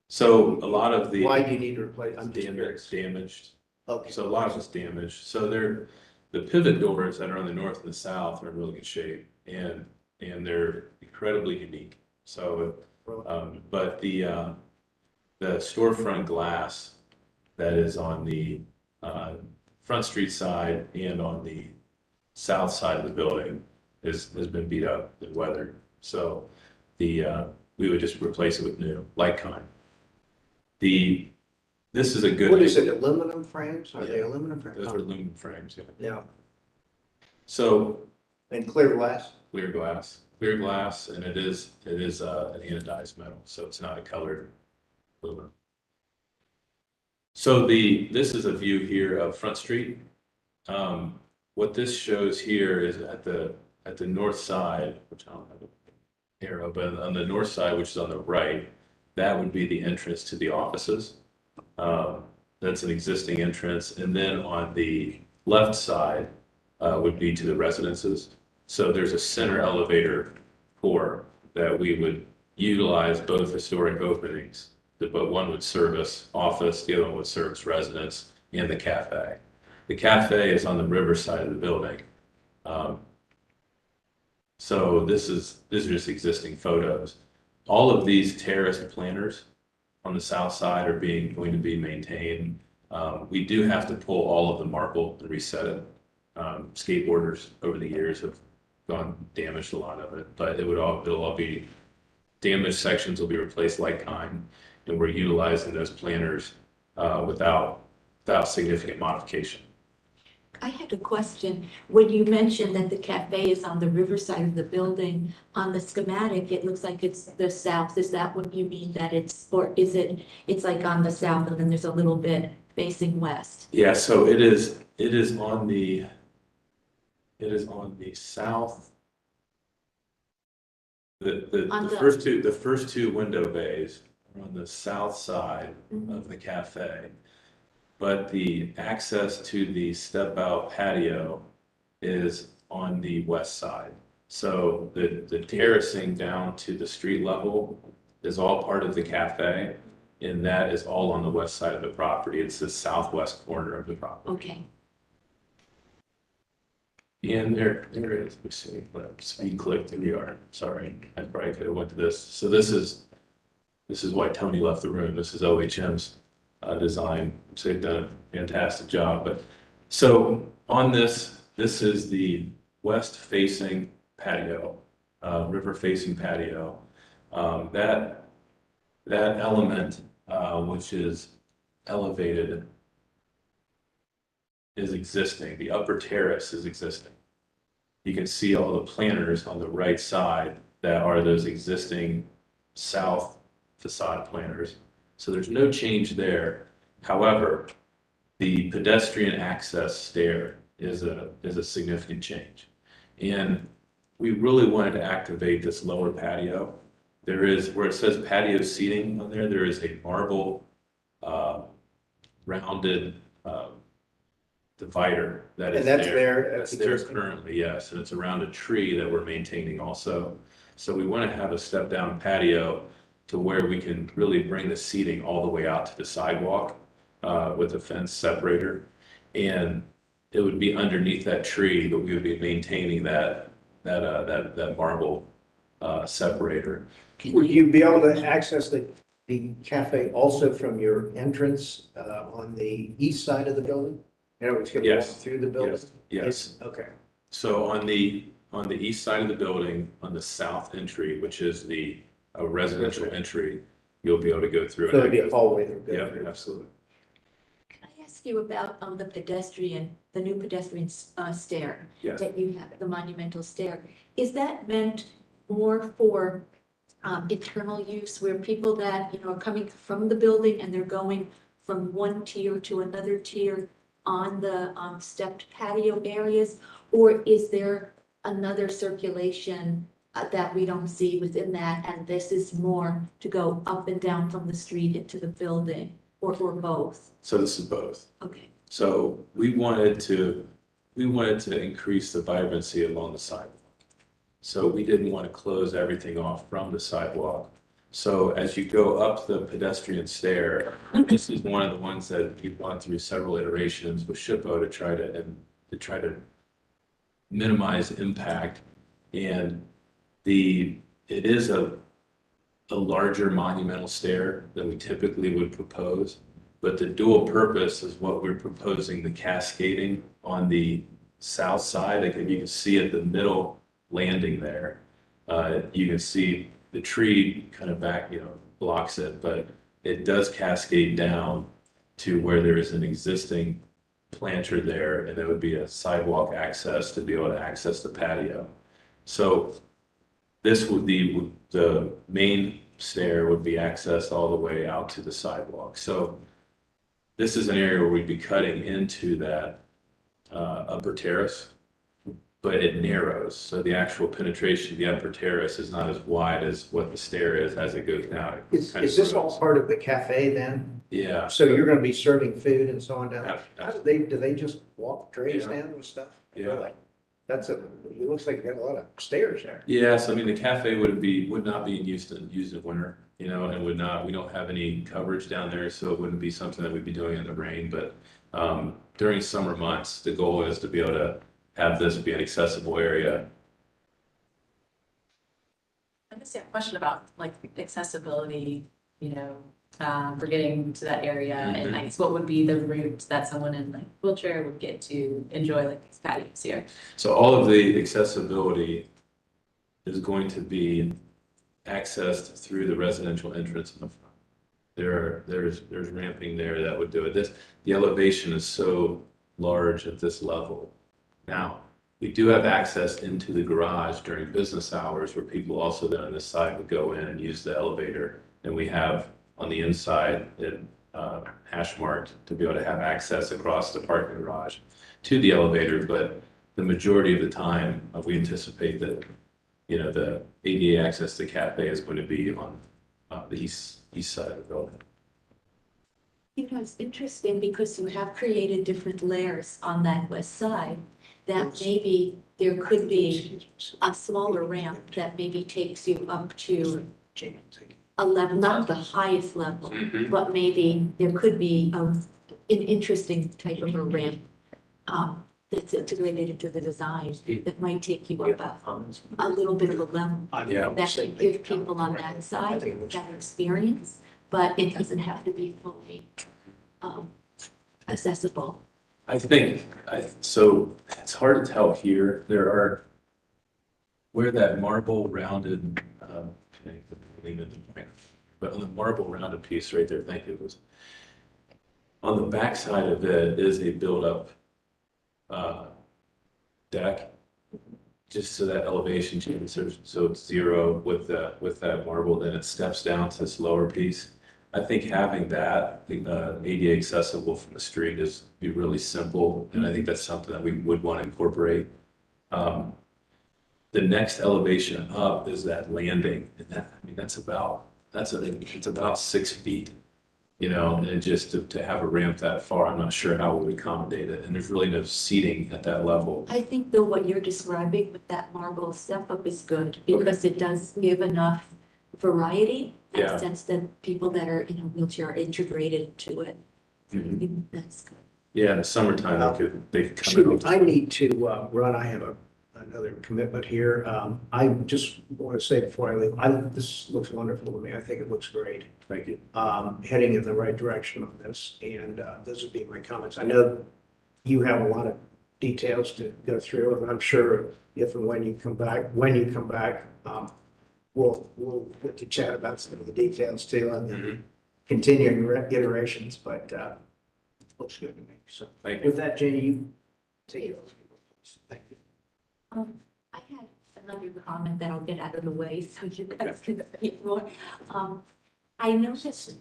So a lot of the. Why do you need to replace? I'm just curious. Damaged. Okay. So a lot of it's damaged. So the pivot doors that are on the north and the south are in really good shape, and they're incredibly unique. So, but the storefront glass that is on the Front Street side and on the south side of the building has been beat up and weathered. So we would just replace it with new, like kind. This is a good. What is it, aluminum frames? Are they aluminum frames? Those are aluminum frames, yeah. Yeah. So. And clear glass? Clear glass, and it is an anodized metal, so it's not a colored aluminum. So this is a view here of Front Street. What this shows here is at the north side, which I don't have an arrow, but on the north side, which is on the right, that would be the entrance to the offices. That's an existing entrance, and then on the left side would be to the residences. So there's a center elevator core that we would utilize both historic openings. But one would service office, the other one would service residence, and the cafe. The cafe is on the river side of the building. So these are just existing photos. All of these terraced planters on the south side are going to be maintained. We do have to pull all of the marble and reset it. Skateboarders over the years have damaged a lot of it, but it'll all be damaged sections will be replaced like kind, and we're utilizing those planters without significant modification. I had a question. When you mentioned that the cafe is on the riverside of the building, on the schematic, it looks like it's the south. Is that what you mean that or is it's like on the south and then there's a little bit facing west? Yeah, so it is on the south. The first two window bays are on the south side of the cafe. But the access to the step-out patio is on the west side. So the terracing down to the street level is all part of the cafe, and that is all on the west side of the property. It's the southwest corner of the property. Okay. And there it is. Let me see. Speed clicked in the yard. Sorry, I probably could have went to this. So this is why Tony left the room. This is OHM's design. So they've done a fantastic job. But so on this is the west facing patio, river facing patio. That element which is elevated is existing. The upper terrace is existing. You can see all the planters on the right side that are those existing south facade planters. So there's no change there. However, the pedestrian access stair is a significant change. And we really wanted to activate this lower patio. There is, where it says patio seating on there is a marble rounded divider that is there. That's there currently, yes. And it's around a tree that we're maintaining also. So we want to have a step down patio to where we can really bring the seating all the way out to the sidewalk with a fence separator. And it would be underneath that tree, but we would be maintaining that marble separator. Would you be able to access the cafe also from your entrance on the east side of the building? You know, it's going to walk through the building? Yes. Okay. So on the east side of the building, on the south entry, which is the residential entry, you'll be able to go through. So it'd be a hallway. Yeah, absolutely. Can I ask you about the new pedestrian stair Yes. that you have, the monumental stair? Is that meant more for internal use where people that, are coming from the building and they're going from one tier to another tier on the stepped patio areas? Or is there another circulation that we don't see within that, and this is more to go up and down from the street into the building, or both? So this is both. Okay. So we wanted to increase the vibrancy along the sidewalk. So we didn't want to close everything off from the sidewalk. So as you go up the pedestrian stair, this is one of the ones that we've gone through several iterations with SHPO to try to minimize impact. And it is a larger monumental stair than we typically would propose, but the dual purpose is what we're proposing, the cascading on the south side. Like you can see at the middle landing there, you can see the tree kind of back, blocks it, but it does cascade down to where there is an existing planter there, and there would be a sidewalk access to be able to access the patio. So this would be, the main stair would be accessed all the way out to the sidewalk. So this is an area where we'd be cutting into that upper terrace, but it narrows. So the actual penetration of the upper terrace is not as wide as what the stair is as it goes down. Is this all part of the cafe then? Yeah. So you're gonna be serving food and so on down? How Absolutely. do they just walk trays down and stuff? Yeah. Really? It looks like you got a lot of stairs there. Yes, I mean, the cafe would not be used in winter, and we don't have any coverage down there, so it wouldn't be something that we'd be doing in the rain, but during summer months, the goal is to be able to have this be an accessible area. I guess a question about like accessibility, for getting to that area, and I guess what would be the route that someone in like wheelchair would get to enjoy like these patios here? So all of the accessibility is going to be accessed through the residential entrance in the front. There's ramping there that would do it. The elevation is so large at this level. Now, we do have access into the garage during business hours where people also then on this side would go in and use the elevator. And we have on the inside it hash marked to be able to have access across the parking garage to the elevator. But the majority of the time, we anticipate that, the ADA access to the cafe is going to be on the east side of the building. It's interesting because you have created different layers on that west side, that maybe there could be a smaller ramp that maybe takes you up to a level, not the highest level, but maybe there could be an interesting type of a ramp that's integrated into the design that might take you up a little bit of a level. Yeah. That should give people on that side that experience, but it doesn't have to be fully accessible. So it's hard to tell here. Where that marble rounded, but on the marble rounded piece right there, thank you, it was on the back side of it is a build-up deck, just so that elevation changes, so it's zero with that marble, then it steps down to this lower piece. I think having that ADA accessible from the street is be really simple, and I think that's something that we would want to incorporate. The next elevation up is that landing, and it's about 6 feet, and just to have a ramp that far, I'm not sure how we would accommodate it, and there's really no seating at that level. I think though what you're describing with that marble step up is good because it does give enough variety in Yeah. the sense that people that are in a wheelchair are integrated to it. I think that's good. Yeah, in the summertime, they could come Shoot, out. I need to run. I have another commitment here. I just want to say before I leave, this looks wonderful to me. I think it looks great. Thank you. Heading in the right direction on this, and those would be my comments. I know you have a lot of details to go through, and I'm sure if and when you come back, we'll get to chat about some of the details too on the continuing iterations. But looks good to me. So Thank you. with that, Jenny, you take it over. Thank you. I had another comment that I'll get out of the way, so you guys can speak more. I noticed,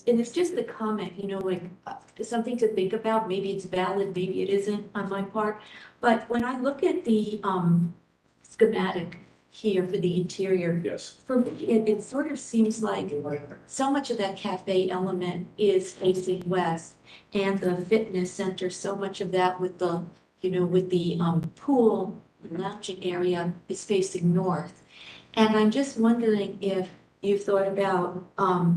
and it's just a comment, you know, like, something to think about, maybe it's valid, maybe it isn't on my part, but when I look at the, schematic here for the interior, Yes. for me, it sort of seems like so much of that cafe element is facing west, and the fitness center, so much of that with the, you know, with the, pool, lounging area is facing north. And I'm just wondering if you've thought about,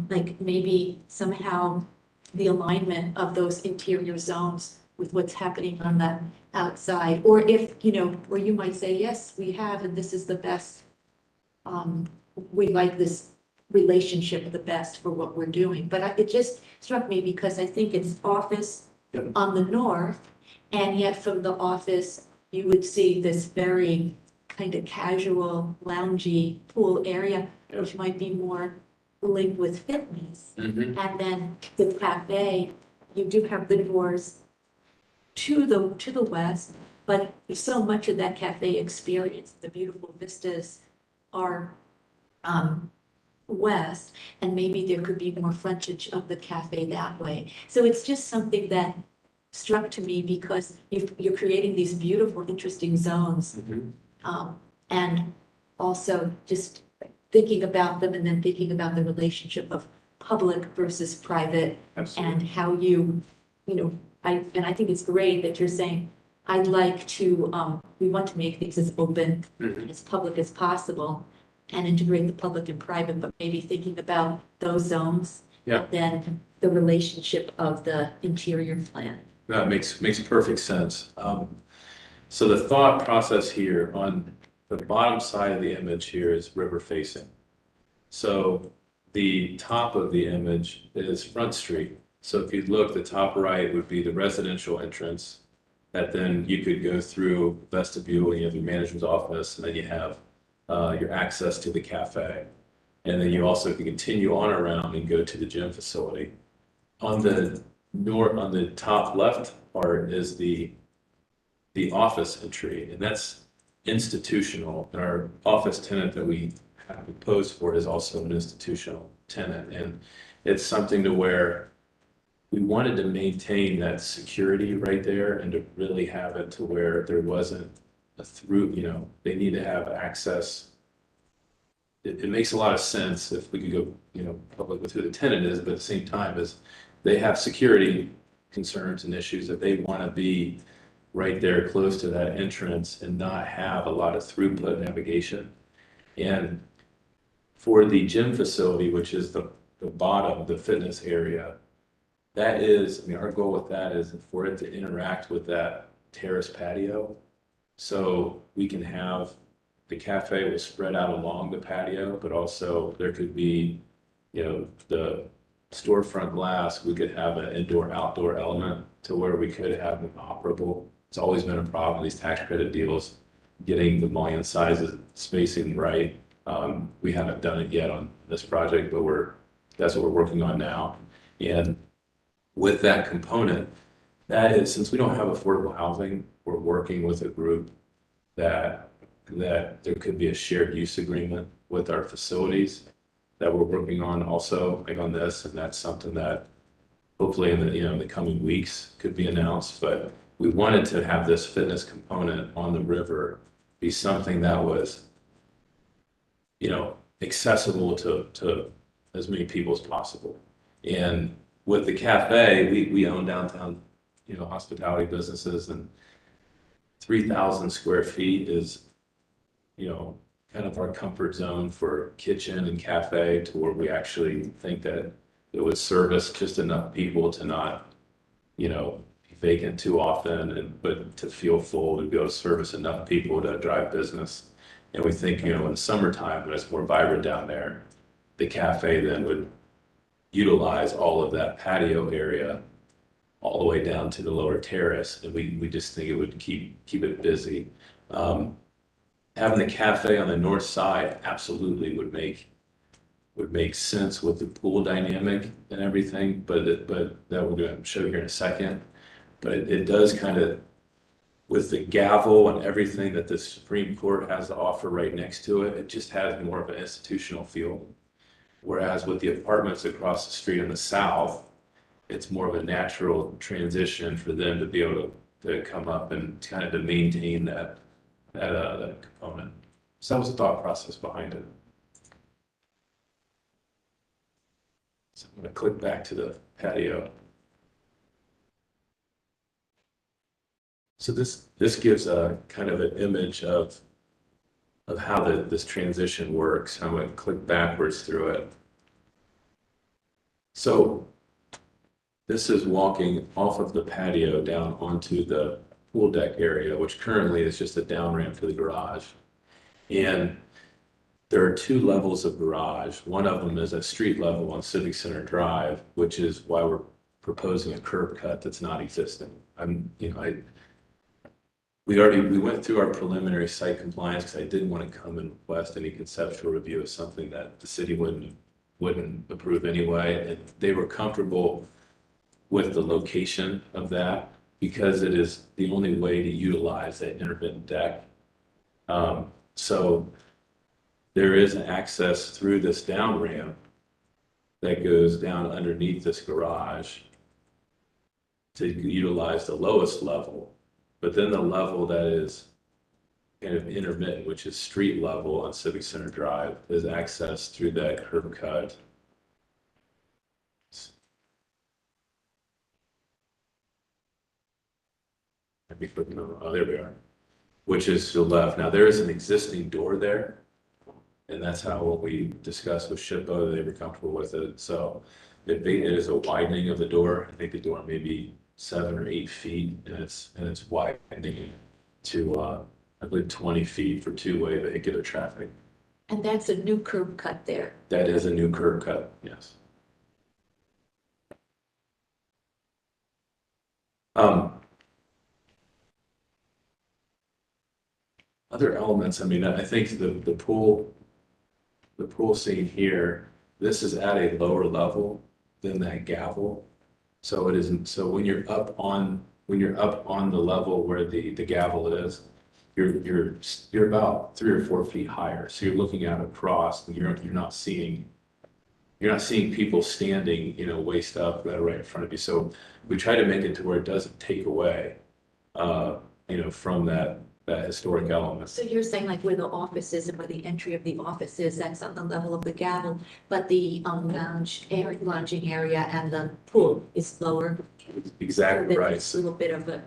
like maybe somehow the alignment of those interior zones with what's happening on the outside, or if, you know, where you might say, yes, we have, and this is the best. We like this relationship the best for what we're doing, but it just struck me because I think it's office on the north, and yet from the office, you would see this very kind of casual, loungy pool area, which might be more linked with fitness. Mm-hmm. And then the cafe, you do have the doors to the west, but so much of that cafe experience, the beautiful vistas are west, and maybe there could be more frontage of the cafe that way. So it's just something that struck to me because you're creating these beautiful, interesting zones. And also just thinking about them and then thinking about the relationship of public versus private. Absolutely. And how you know, I think it's great that you're saying, I'd like to, we want to make things as open and as public as possible and integrate the public and private, but maybe thinking about those zones. Yeah. And then the relationship of the interior plan. That makes perfect sense. So the thought process here on the bottom side of the image here is river facing. So the top of the image is Front Street. So if you look, the top right would be the residential entrance that then you could go through vestibule, and you have your manager's office, and then you have your access to the cafe. And then you also can continue on around and go to the gym facility. On the top left part is the office entry, and that's institutional. And our office tenant that we have proposed for is also an institutional tenant. And it's something to where we wanted to maintain that security right there and to really have it to where there wasn't a through, you know, they need to have access. It makes a lot of sense if we could go, you know, public with who the tenant is, but at the same time is they have security concerns and issues that they want to be right there close to that entrance and not have a lot of throughput navigation. And for the gym facility, which is the bottom, the fitness area, that is, I mean, our goal with that is for it to interact with that terrace patio. So we can have the cafe will spread out along the patio, but also there could be, you know, the storefront glass, we could have an indoor-outdoor element to where we could have them operable. It's always been a problem, these tax credit deals, getting the volume sizes, spacing right. We haven't done it yet on this project, but that's what we're working on now. And with that component, that is, since we don't have affordable housing, we're working with a group that there could be a shared use agreement with our facilities that we're working on also, like on this, and that's something that hopefully in the coming weeks could be announced. But we wanted to have this fitness component on the river be something that was, you know, accessible to as many people as possible. And with the cafe, we own downtown, you know, hospitality businesses, and 3,000 square feet is, you know, kind of our comfort zone for kitchen and cafe, to where we actually think that it would service just enough people to not, you know, be vacant too often, but to feel full, to be able to service enough people to drive business. And we think, you know, in summertime, when it's more vibrant down there, the cafe then would utilize all of that patio area all the way down to the lower terrace, and we just think it would keep it busy. Having the cafe on the north side absolutely would make sense with the pool dynamic and everything, but that we're going to show here in a second. But it does kind of, with the gavel and everything that the Supreme Court has to offer right next to it, it just has more of an institutional feel. Whereas with the apartments across the street in the south, it's more of a natural transition for them to be able to come up and kind of to maintain that component. So that was the thought process behind it. So I'm going to click back to the patio. So this gives a kind of an image of how this transition works. I'm going to click backwards through it. So this is walking off of the patio down onto the pool deck area, which currently is just a down ramp to the garage. And there are two levels of garage. One of them is a street level on Civic Center Drive, which is why we're proposing a curb cut that's not existing. We went through our preliminary site compliance because I didn't want to come and request any conceptual review of something that the city wouldn't approve anyway. And they were comfortable with the location of that because it is the only way to utilize that intermittent deck. So there is an access through this down ramp that goes down underneath this garage to utilize the lowest level. But then the level that is kind of intermittent, which is street level on Civic Center Drive, is accessed through that curb cut. Oh, there we are. Which is to the left. Now there is an existing door there, and that's how what we discussed with SHPO, they were comfortable with it. So it is a widening of the door. I think the door may be 7 or 8 feet, and it's widening to I believe 20 feet for two-way vehicular traffic. And that's a new curb cut there. That is a new curb cut, yes. Other elements, I mean, I think the pool scene here, this is at a lower level than that gavel. So it isn't, so when you're up on the level where the gavel is, you're about 3 or 4 feet higher. So you're looking out across and you're not seeing people standing, waist up right in front of you. So we try to make it to where it doesn't take away, from that historic element. So you're saying like where the office is and where the entry of the office is, that's on the level of the gavel, but the lounging area and the pool is lower? Exactly so right. It's a little bit of a,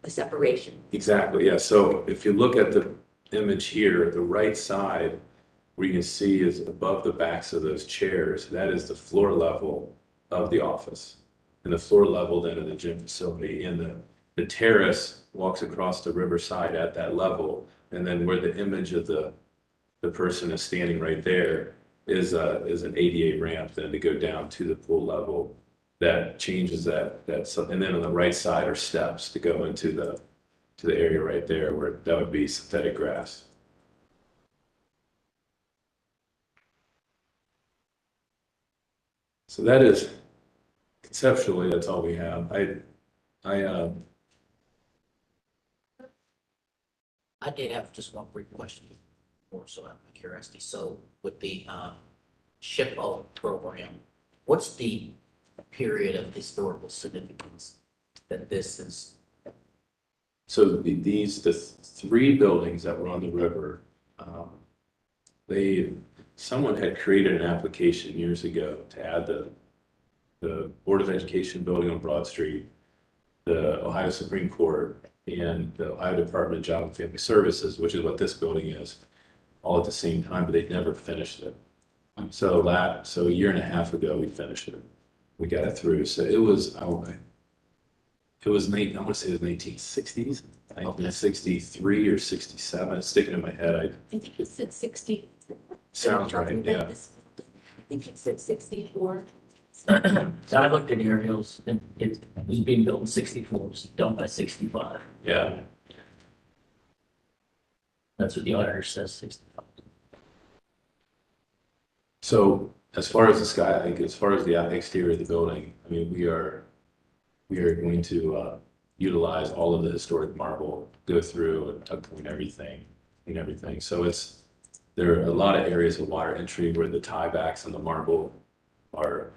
a separation. Exactly, yeah. So if you look at the image here, the right side, where you can see is above the backs of those chairs, that is the floor level of the office. And the floor level then of the gym facility. And the terrace walks across the riverside at that level. And then where the image of the person is standing right there is an ADA ramp then to go down to the pool level. That changes that, and then on the right side are steps to go into the area right there where that would be synthetic grass. So that is, conceptually, that's all we have. I did have just one brief question, more so out of curiosity. So with the SHPO program, what's the period of historical significance that this is? So the 3 buildings that were on the river, someone had created an application years ago to add the Board of Education building on Broad Street, the Ohio Supreme Court, and the Ohio Department of Job and Family Services, which is what this building is, all at the same time, but they never finished it. So a year and a half ago, we finished it. We got it through. So it was, I want to say it was 1960s, 1963 or 67. It's sticking in my head. I think it said 60. Sounds right, yeah. I think it said 64. So I looked at aerials and it was being built in 64, it was done by 65. Yeah. That's what the auditor says, 65. So as far as the sky, I think as far as the exterior of the building, I mean, we are going to utilize all of the historic marble, go through and clean everything. So there are a lot of areas of water entry where the tiebacks on the marble are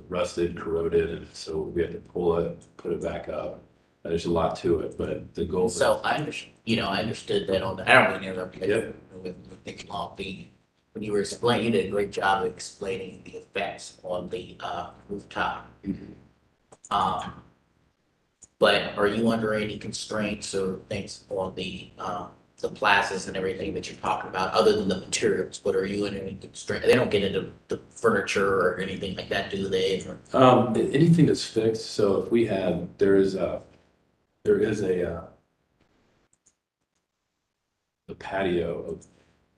rusted, corroded, and so we had to pull it, put it back up. There's a lot to it, but the goal. So I understood that on the, I don't really interrupt you. Yep. With thinking long being, when you were explaining, you did a great job of explaining the effects on the rooftop. But are you under any constraints or things on the plazas and everything that you're talking about, other than the materials? But are you in any constraint? They don't get into the furniture or anything like that, do they? Anything that's fixed. So if we had, there is a patio of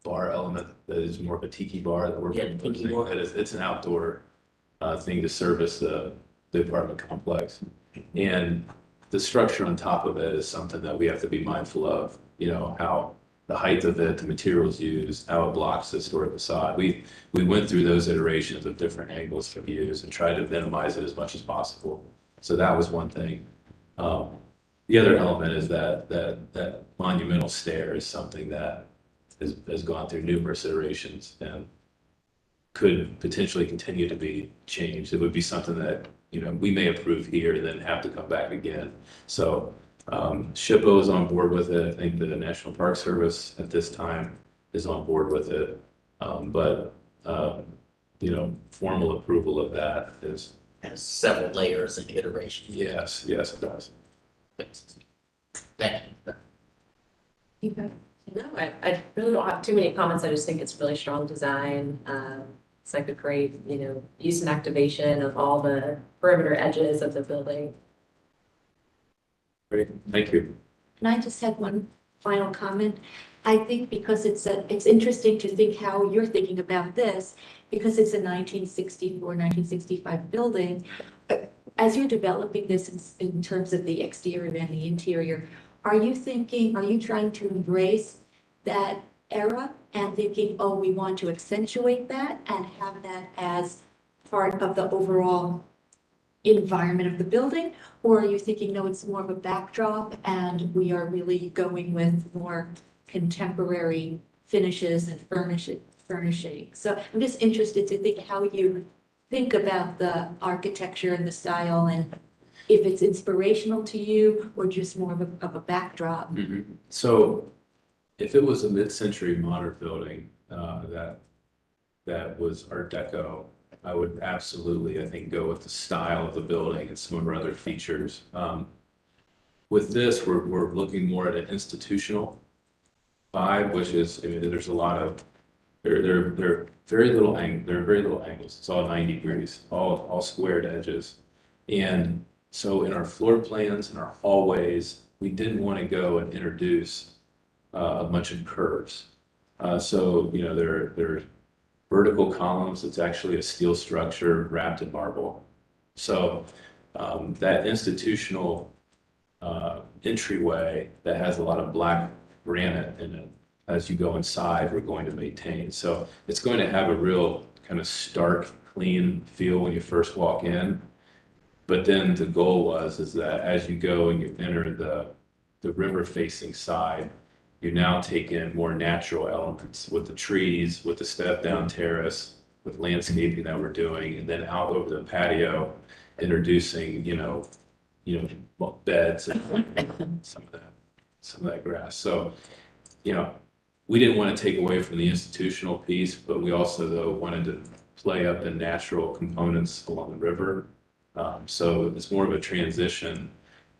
bar element that is more of a tiki bar that we're tiki bar. It's an outdoor thing to service the apartment complex, and the structure on top of it is something that we have to be mindful of. You know, how the height of it, the materials used, how it blocks the historic facade. We went through those iterations of different angles to use and tried to minimize it as much as possible. So that was one thing. The other element is that monumental stair is something that has gone through numerous iterations and could potentially continue to be changed. It would be something that, you know, we may approve here and then have to come back again. So SHPO is on board with it. I think the National Park Service at this time is on board with it. You know, formal approval of that Has several layers and iterations. yes, it does. Thank you. No, I really don't have too many comments. I just think it's really strong design. It's like a great, use and activation of all the perimeter edges of the building. Great, thank you. And I just had one final comment. I think because it's interesting to think how you're thinking about this, because it's a 1964, 1965 building. As you're developing this in terms of the exterior and the interior, are you trying to embrace that era and thinking, oh, we want to accentuate that and have that as part of the overall environment of the building? Or are you thinking, no, it's more of a backdrop and we are really going with more contemporary finishes and furnishing? So I'm just interested to think how you think about the architecture and the style, and if it's inspirational to you or just more of a backdrop. So if it was a mid-century modern building that was Art Deco, I would absolutely, I think, go with the style of the building and some of our other features. With this, we're looking more at an institutional vibe, which is, I mean, there's a lot of, there are very little angles. It's all 90 degrees, all squared edges. And so in our floor plans and our hallways, we didn't want to go and introduce a bunch of curves. So, you know, there are vertical columns. It's actually a steel structure wrapped in marble. So that institutional entryway that has a lot of black granite in it, as you go inside, we're going to maintain. So it's going to have a real kind of stark, clean feel when you first walk in. But then the goal is that as you go and you enter the river facing side, you now take in more natural elements with the trees, with the step down terrace, with landscaping that we're doing, and then out over the patio, introducing, beds and some of that grass. So, we didn't want to take away from the institutional piece, but we also, though, wanted to play up the natural components along the river. So it's more of a transition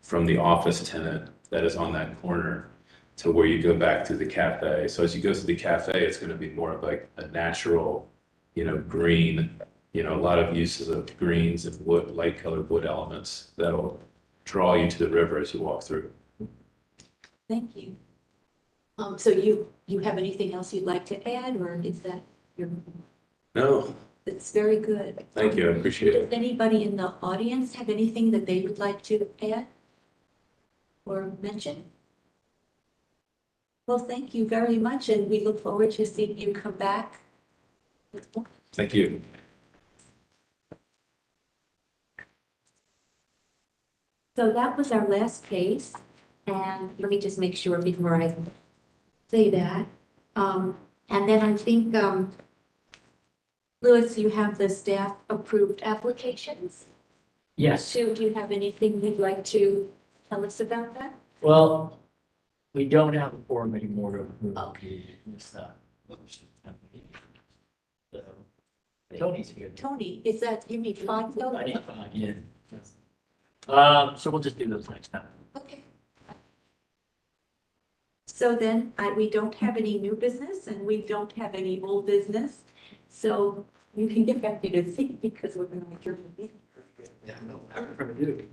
from the office tenant that is on that corner to where you go back to the cafe. So as you go to the cafe, it's going to be more of like a natural, green, a lot of uses of greens and wood, light colored wood elements that'll draw you to the river as you walk through. Thank you. So you have anything else you'd like to add, or is that your? No. It's very good. Thank you, I appreciate it. Does anybody in the audience have anything that they would like to add or mention? Well, thank you very much, and we look forward to seeing you come back. Thank you. So that was our last case, and let me just make sure before I say that. And then I think, Louis, you have the staff approved applications. Yes, So do you have anything you'd like to tell us about that? well, we don't have a forum anymore to approve this stuff. So, Tony's here. Tony, is that, you need five though? I need five, yeah. So we'll just do those next time. Okay. So then, we don't have any new business and we don't have any old business. So you can get back to your seat because we're gonna adjourn the meeting. Yeah, no, I'm gonna do.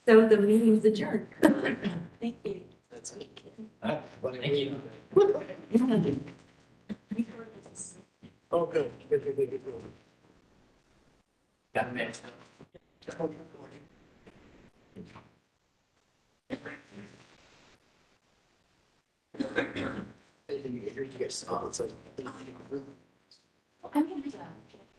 So the meeting's adjourned. Thank you. That's it. Thank you. Oh, good. Good, good, good, good. Got a minute. You get some, it's like.